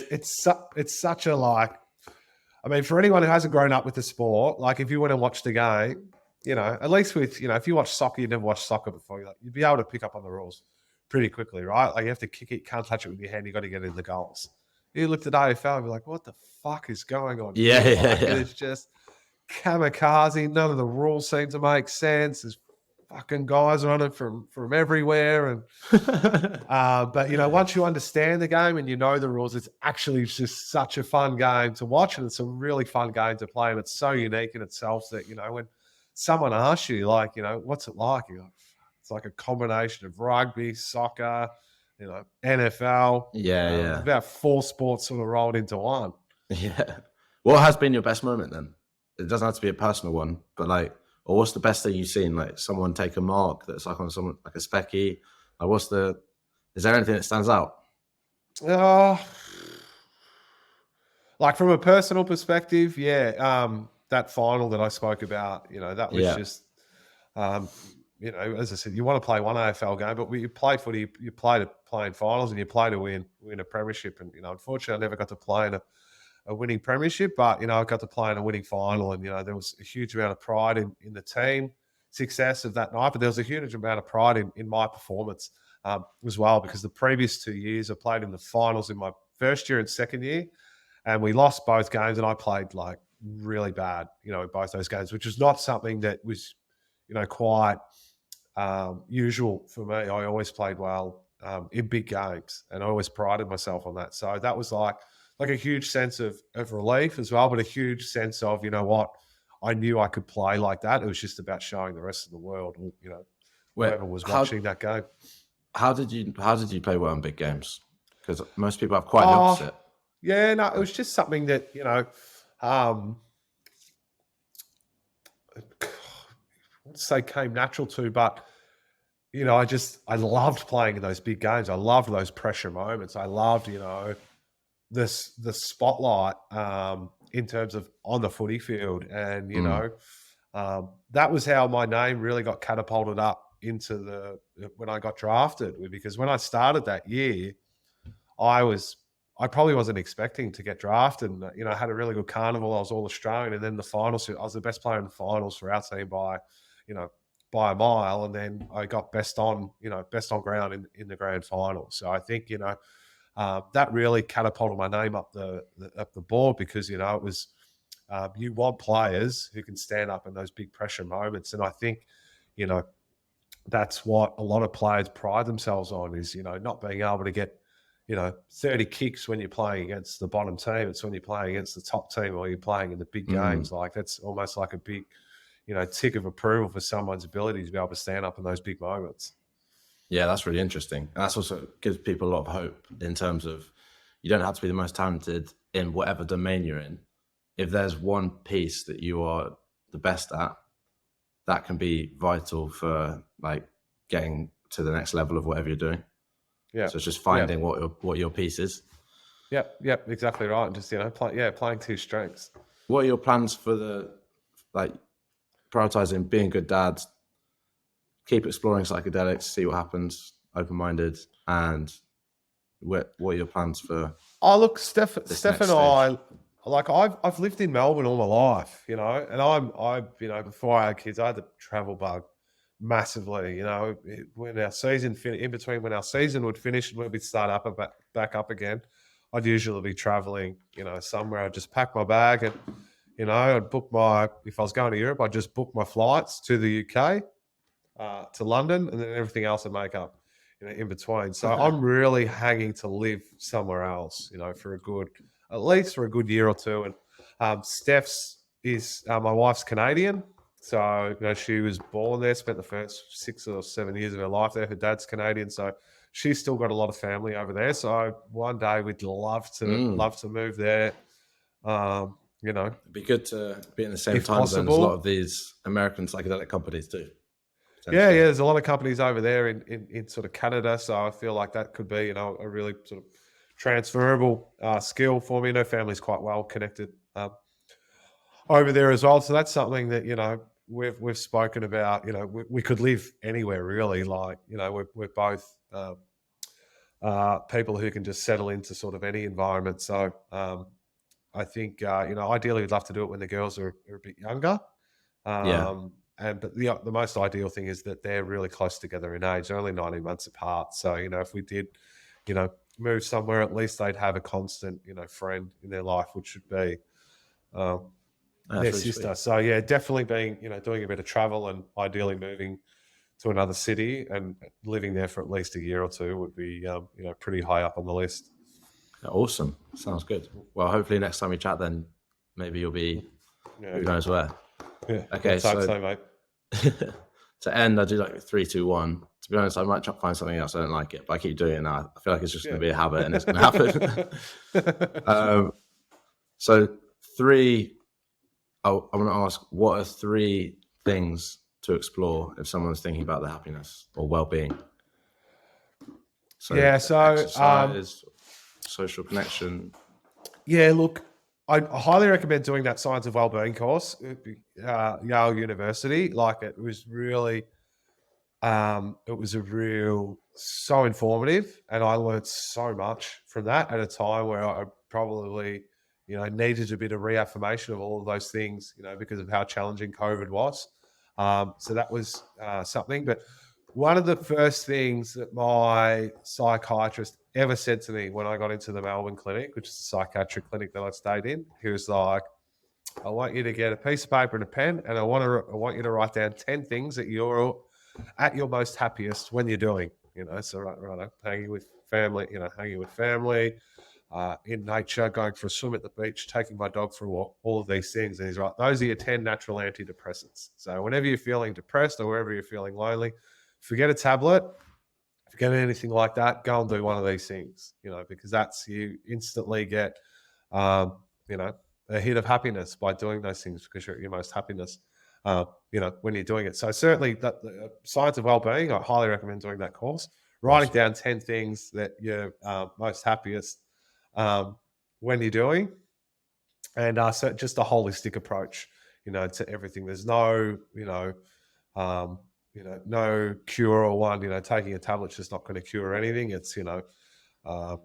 A: it's such a, like, I mean, for anyone who hasn't grown up with the sport, like, if you want to watch the game, you know, at least with, you know, if you watch soccer, you never watched soccer before, you'd be able to pick up on the rules pretty quickly, right? Like, you have to kick it, can't touch it with your hand, you got to get in the goals. You looked at AFL and be like, what the fuck is going on?
D: Yeah.
A: It's just kamikaze. None of the rules seem to make sense. There's fucking guys running from everywhere. And but, you know, once you understand the game and you know the rules, it's actually just such a fun game to watch, and it's a really fun game to play, and it's so unique in itself that, you know, when someone asks you, like, you know, what's it like? You're like, it's like a combination of rugby, soccer, you know, NFL.
D: Yeah.
A: About 4 sports sort of rolled into one.
D: Yeah. What has been your best moment then? It doesn't have to be a personal one, but like, or what's the best thing you've seen? Like, someone take a mark that's like on someone, like a specky. Like, is there anything that stands out?
A: Like, from a personal perspective, yeah. That final that I spoke about, you know, that was just, you know, as I said, you want to play one AFL game, but you play footy, you play to play in finals, and you play to win a premiership. And, you know, unfortunately, I never got to play in a winning premiership, but, you know, I got to play in a winning final, and, you know, there was a huge amount of pride in the team success of that night, but there was a huge amount of pride in my performance as well, because the previous 2 years I played in the finals in my first year and second year, and we lost both games, and I played like really bad, you know, in both those games, which was not something that was, you know, quite usual for me. I always played well in big games, and I always prided myself on that. So that was like a huge sense of relief as well, but a huge sense of, you know what, I knew I could play like that. It was just about showing the rest of the world, you know, whoever was watching that game.
D: How did you play well in big games? Because most people have quite the opposite.
A: Yeah, no, it was just something that, I wouldn't say came natural to, but I loved playing in those big games. I loved those pressure moments. I loved, the spotlight in terms of on the footy field, and that was how my name really got catapulted up into when I got drafted. Because when I started that year, I probably wasn't expecting to get drafted. And, I had a really good carnival. I was all Australian, and then the finals, I was the best player in the finals for our team by a mile. And then I got best on ground in the grand final. So I think, that really catapulted my name up the board, because, it was, you want players who can stand up in those big pressure moments. And I think, that's what a lot of players pride themselves on, is, not being able to get, 30 kicks when you're playing against the bottom team. It's when you're playing against the top team, or you're playing in the big games. Like, that's almost like a big, tick of approval for someone's ability to be able to stand up in those big moments.
D: Yeah, that's really interesting. And that's also gives people a lot of hope in terms of, you don't have to be the most talented in whatever domain you're in. If there's one piece that you are the best at, that can be vital for like getting to the next level of whatever you're doing.
A: Yeah.
D: So it's just finding what your piece is.
A: Yep, exactly right. And just, playing to your strengths.
D: What are your plans for prioritizing being good dads, keep exploring psychedelics, see what happens, open-minded, and what are your plans for?
A: Oh, look, Steph and I, like, I've lived in Melbourne all my life, and I before I had kids, I had the travel bug massively. When our season in between when our season would finish and when we'd start back up again, I'd usually be traveling, somewhere. I'd just pack my bag and, I'd book if I was going to Europe, I'd just book my flights to the UK, to London, and then everything else would make up, in between. So I'm really hanging to live somewhere else, at least for a good year or two. And Steph's my wife's Canadian. So, she was born there, spent the first 6 or 7 years of her life there. Her dad's Canadian. So she's still got a lot of family over there. So one day we'd love to move there. It'd
D: be good to be in the same time zone as a lot of these American psychedelic companies do.
A: Yeah. There's a lot of companies over there in sort of Canada. So I feel like that could be, a really sort of transferable skill for me. Family's quite well connected over there as well. So that's something that, we've spoken about. We could live anywhere really. Like, we're both people who can just settle into sort of any environment. So I think, ideally we'd love to do it when the girls are a bit younger. But the most ideal thing is that they're really close together in age. They're only 19 months apart. So, if we did, move somewhere, at least they'd have a constant, friend in their life, which should be their sister. Sweet. So yeah, definitely being, doing a bit of travel and ideally moving to another city and living there for at least a year or two would be, pretty high up on the list.
D: Awesome. Sounds good. Well, hopefully next time we chat, then maybe you'll be who knows where.
A: Yeah.
D: Okay.
A: So mate.
D: To end, I do like 3, 2, 1. To be honest, I might try to find something else. I don't like it, but I keep doing it now. I feel like it's just going to be a habit, and it's going to happen. So 3. I want to ask, what are 3 things to explore if someone's thinking about their happiness or well-being? So exercise, social connection.
A: Yeah, look, I highly recommend doing that Science of Wellbeing course at Yale University. Like, it was really, so informative, and I learned so much from that at a time where I probably, needed a bit of reaffirmation of all of those things, because of how challenging COVID was. So that was something. But one of the first things that my psychiatrist ever said to me when I got into the Melbourne clinic, which is the psychiatric clinic that I stayed in, he was like, I want you to get a piece of paper and a pen, and I want you to write down 10 things that you're at your most happiest when you're doing, so right, hanging with family, in nature, going for a swim at the beach, taking my dog for a walk, all of these things. And he's right, those are your 10 natural antidepressants. So whenever you're feeling depressed or wherever you're feeling lonely, forget a tablet, forget anything like that, go and do one of these things, because you instantly get you know, a hit of happiness by doing those things because you're at your most happiness, you know, when you're doing it. So certainly that the Science of Wellbeing, I highly recommend doing that course. Writing down 10 things that you're most happiest when you're doing, and so just a holistic approach, you know, to everything. There's no, no cure or one. You know, taking a tablet's just not going to cure anything. It's um,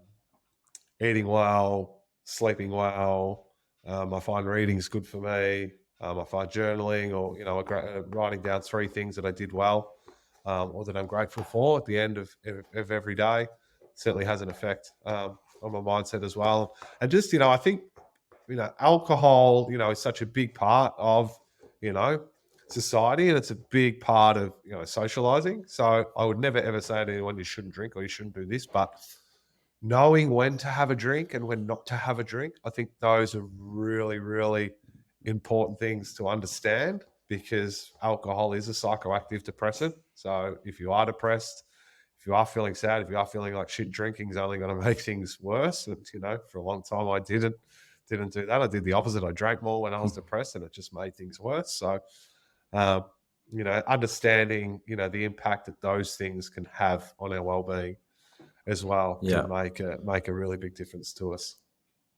A: eating well, sleeping well. I find reading is good for me. I find journaling or writing down 3 things that I did well or that I'm grateful for at the end of every day certainly has an effect on my mindset as well. And just I think alcohol is such a big part of society, and it's a big part of socializing. So I would never ever say to anyone you shouldn't drink or you shouldn't do this, but knowing when to have a drink and when not to have a drink, I think those are really, really important things to understand, because alcohol is a psychoactive depressant. So if you are depressed, if you are feeling sad, if you are feeling like shit, drinking is only going to make things worse. And, for a long time I didn't do that. I did the opposite. I drank more when I was depressed, and it just made things worse. So, understanding, the impact that those things can have on our well-being as well can make a really big difference to us.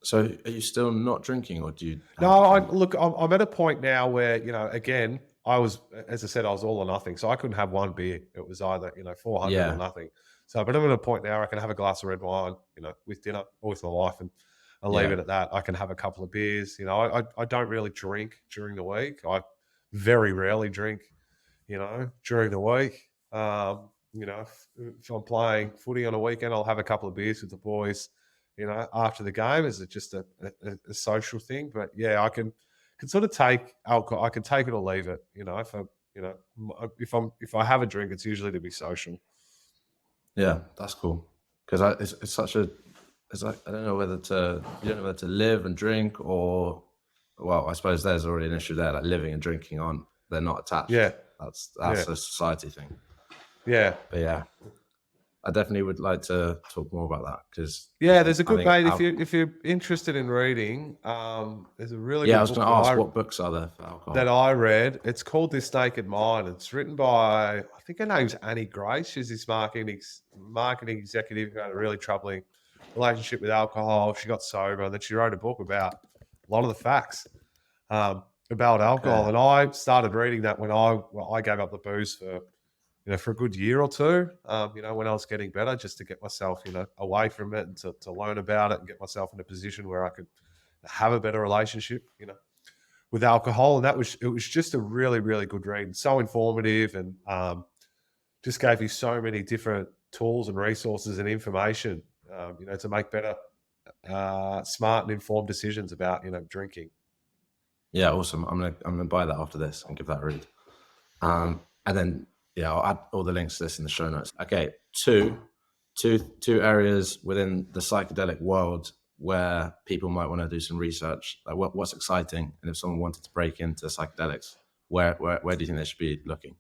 D: So are you still not drinking, or do you?
A: No, I'm at a point now where, again, I was, as I said, I was all or nothing. So I couldn't have one beer. It was either, 400 or nothing. So, but I'm at a point now where I can have a glass of red wine, with dinner or with my wife, and I'll leave it at that. I can have a couple of beers. I don't really drink during the week. I very rarely drink, during the week. If I'm playing footy on a weekend, I'll have a couple of beers with the boys, after the game. Is it just a social thing? But yeah, I can sort of take alcohol. I can take it or leave it. If I have a drink, it's usually to be social.
D: Yeah, that's cool. Because it's such a, it's like, you don't know whether to live and drink, or, well, I suppose there's already an issue there. Like living and drinking they're not attached.
A: Yeah,
D: that's a society thing.
A: Yeah,
D: but yeah, I definitely would like to talk more about that, because
A: there's a good mate if you're interested in reading. There's a really good
D: I was going to ask what books are there for alcohol
A: that I read. It's called This Naked Mind. It's written by, I think her name's Annie Grace. She's this marketing executive who had a really troubling relationship with alcohol. She got sober, and then she wrote a book about a lot of the facts about alcohol. Okay. And I started reading that when I gave up the booze for a good year or two, when I was getting better, just to get myself, away from it, and to learn about it and get myself in a position where I could have a better relationship, with alcohol. And it was just a really, really good read, so informative, and just gave you so many different tools and resources and information, to make better, smart and informed decisions about, drinking.
D: Yeah, awesome. I'm gonna buy that after this and give that a read. And then I'll add all the links to this in the show notes. Okay, two areas within the psychedelic world where people might want to do some research. Like what's exciting, and if someone wanted to break into psychedelics, where do you think they should be looking?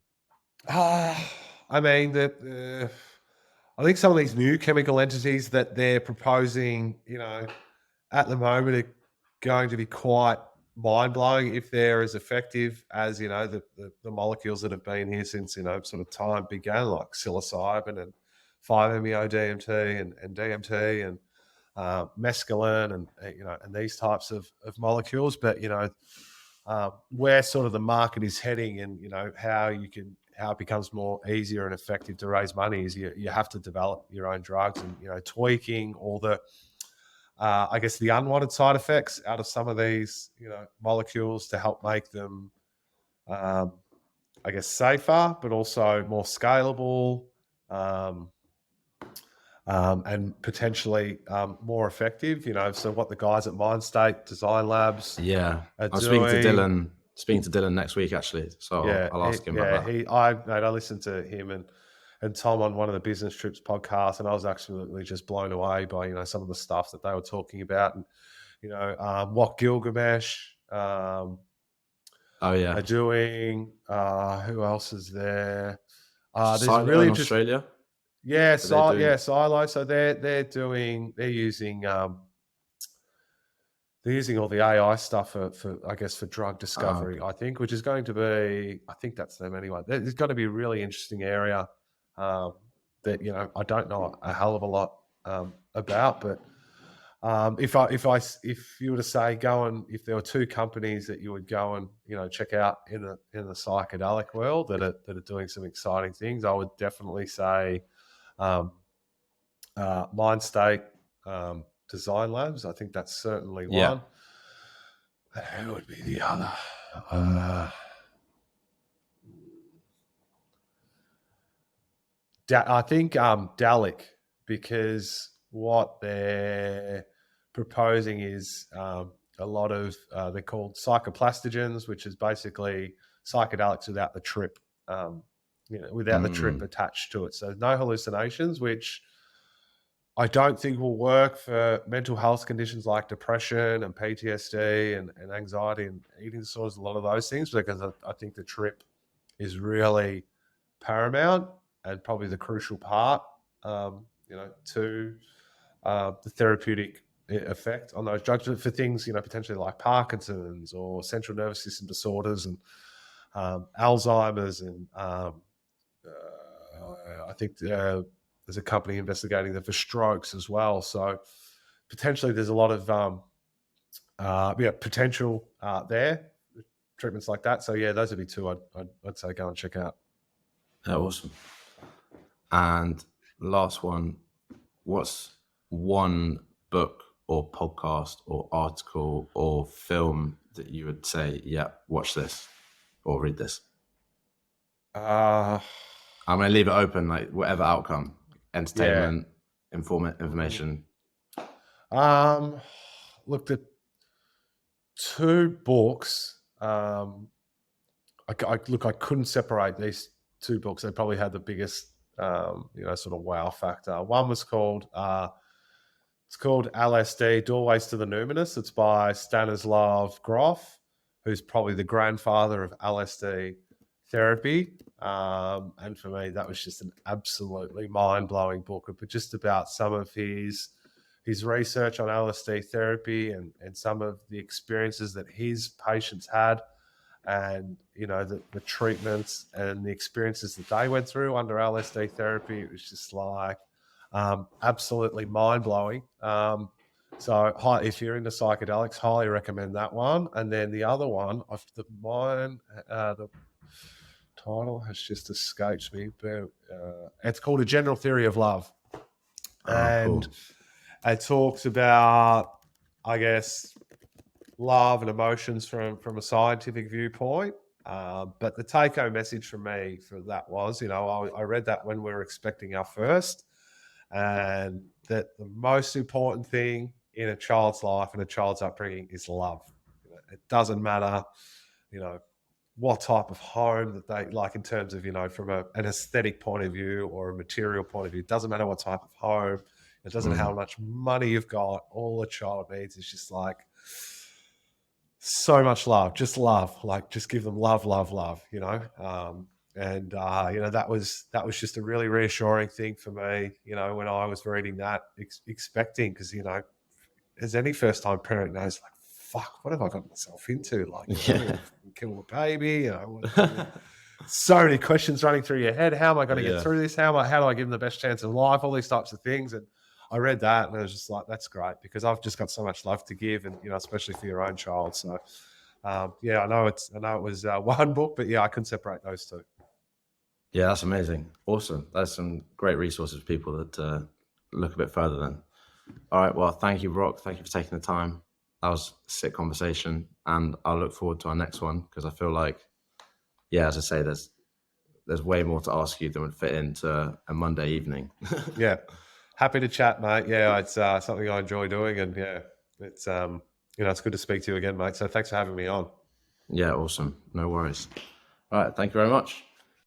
A: I mean, I think some of these new chemical entities that they're proposing, at the moment are going to be quite mind-blowing if they're as effective as, the molecules that have been here since, sort of time began, like psilocybin and 5-MeO-DMT and DMT and mescaline and, and these types of molecules. But, where sort of the market is heading, and, how it becomes more easier and effective to raise money is you have to develop your own drugs, and, tweaking all the, I guess, the unwanted side effects out of some of these, molecules to help make them, I guess, safer, but also more scalable, and potentially more effective. So what the guys at Mindstate Design Labs,
D: I'm speaking to Dylan next week, actually. So I'll ask him about that.
A: I listened to him and Tom on one of the Business Trips podcasts, and I was absolutely just blown away by, some of the stuff that they were talking about, and, what Gilgamesh are doing. Who else is there? There's
D: Silo
A: really
D: in Australia.
A: Silo. So they're using they're using all the AI stuff for I guess for drug discovery. I think, which is going to be, I think that's them anyway. It's going to be a really interesting area that I don't know a hell of a lot about, but. If you were to say if there were two companies that you would go and check out in the psychedelic world that are doing some exciting things, I would definitely say Mind State Design Labs. I think that's certainly one. And who would be the other? I think Dalic, because what they're proposing is a lot of they're called psychoplastogens, which is basically psychedelics without the trip, without the trip attached to it. So no hallucinations, which I don't think will work for mental health conditions like depression and PTSD and anxiety and eating disorders, a lot of those things, because I think the trip is really paramount and probably the crucial part, to the therapeutic effect on those drugs for things, potentially like Parkinson's or central nervous system disorders and Alzheimer's. And I think there's a company investigating them for strokes as well. So potentially there's a lot of potential there, treatments like that. So yeah, those would be two I'd say go and check out.
D: Awesome. And last one, what's one book or podcast or article or film that you would say, yeah, watch this or read this? I'm going to leave it open, like whatever outcome, entertainment, information.
A: Look, the two books, I couldn't separate these two books. They probably had the biggest, sort of wow factor. One was called, it's called LSD, Doorways to the Numinous. It's by Stanislav Grof, who's probably the grandfather of LSD therapy. And for me, that was just an absolutely mind-blowing book, but just about some of his research on LSD therapy and some of the experiences that his patients had, and the treatments and the experiences that they went through under LSD therapy. It was just like absolutely mind-blowing. So if you're into psychedelics, highly recommend that one. And then the other one, the title has just escaped me, but it's called A General Theory of Love. And it talks about, I guess, love and emotions from a scientific viewpoint. But the take-home message from me for that was, I read that when we were expecting our first, and that the most important thing in a child's life and a child's upbringing is love. It doesn't matter, what type of home that they like in terms of, from an aesthetic point of view or a material point of view. It doesn't matter what type of home. It doesn't matter how much money you've got. All a child needs is just like so much love, just love, like just give them love, that was just a really reassuring thing for me, when I was reading that, expecting, because, as any first time parent knows, like, fuck, what have I got myself into? Like, kill a baby, so many questions running through your head. How am I going to get through this? How do I give them the best chance of life? All these types of things. And I read that and I was just like, that's great, because I've just got so much love to give, and especially for your own child. So I know it was one book, but I couldn't separate those two.
D: Yeah, that's amazing. Awesome. That's some great resources for people that look a bit further then. All right. Well, thank you, Rock. Thank you for taking the time. That was a sick conversation, and I look forward to our next one, because I feel like, as I say, there's way more to ask you than would fit into a Monday evening.
A: Yeah. Happy to chat, mate. Yeah, it's something I enjoy doing, and it's it's good to speak to you again, mate. So thanks for having me on.
D: Yeah, awesome. No worries. All right, thank you very much.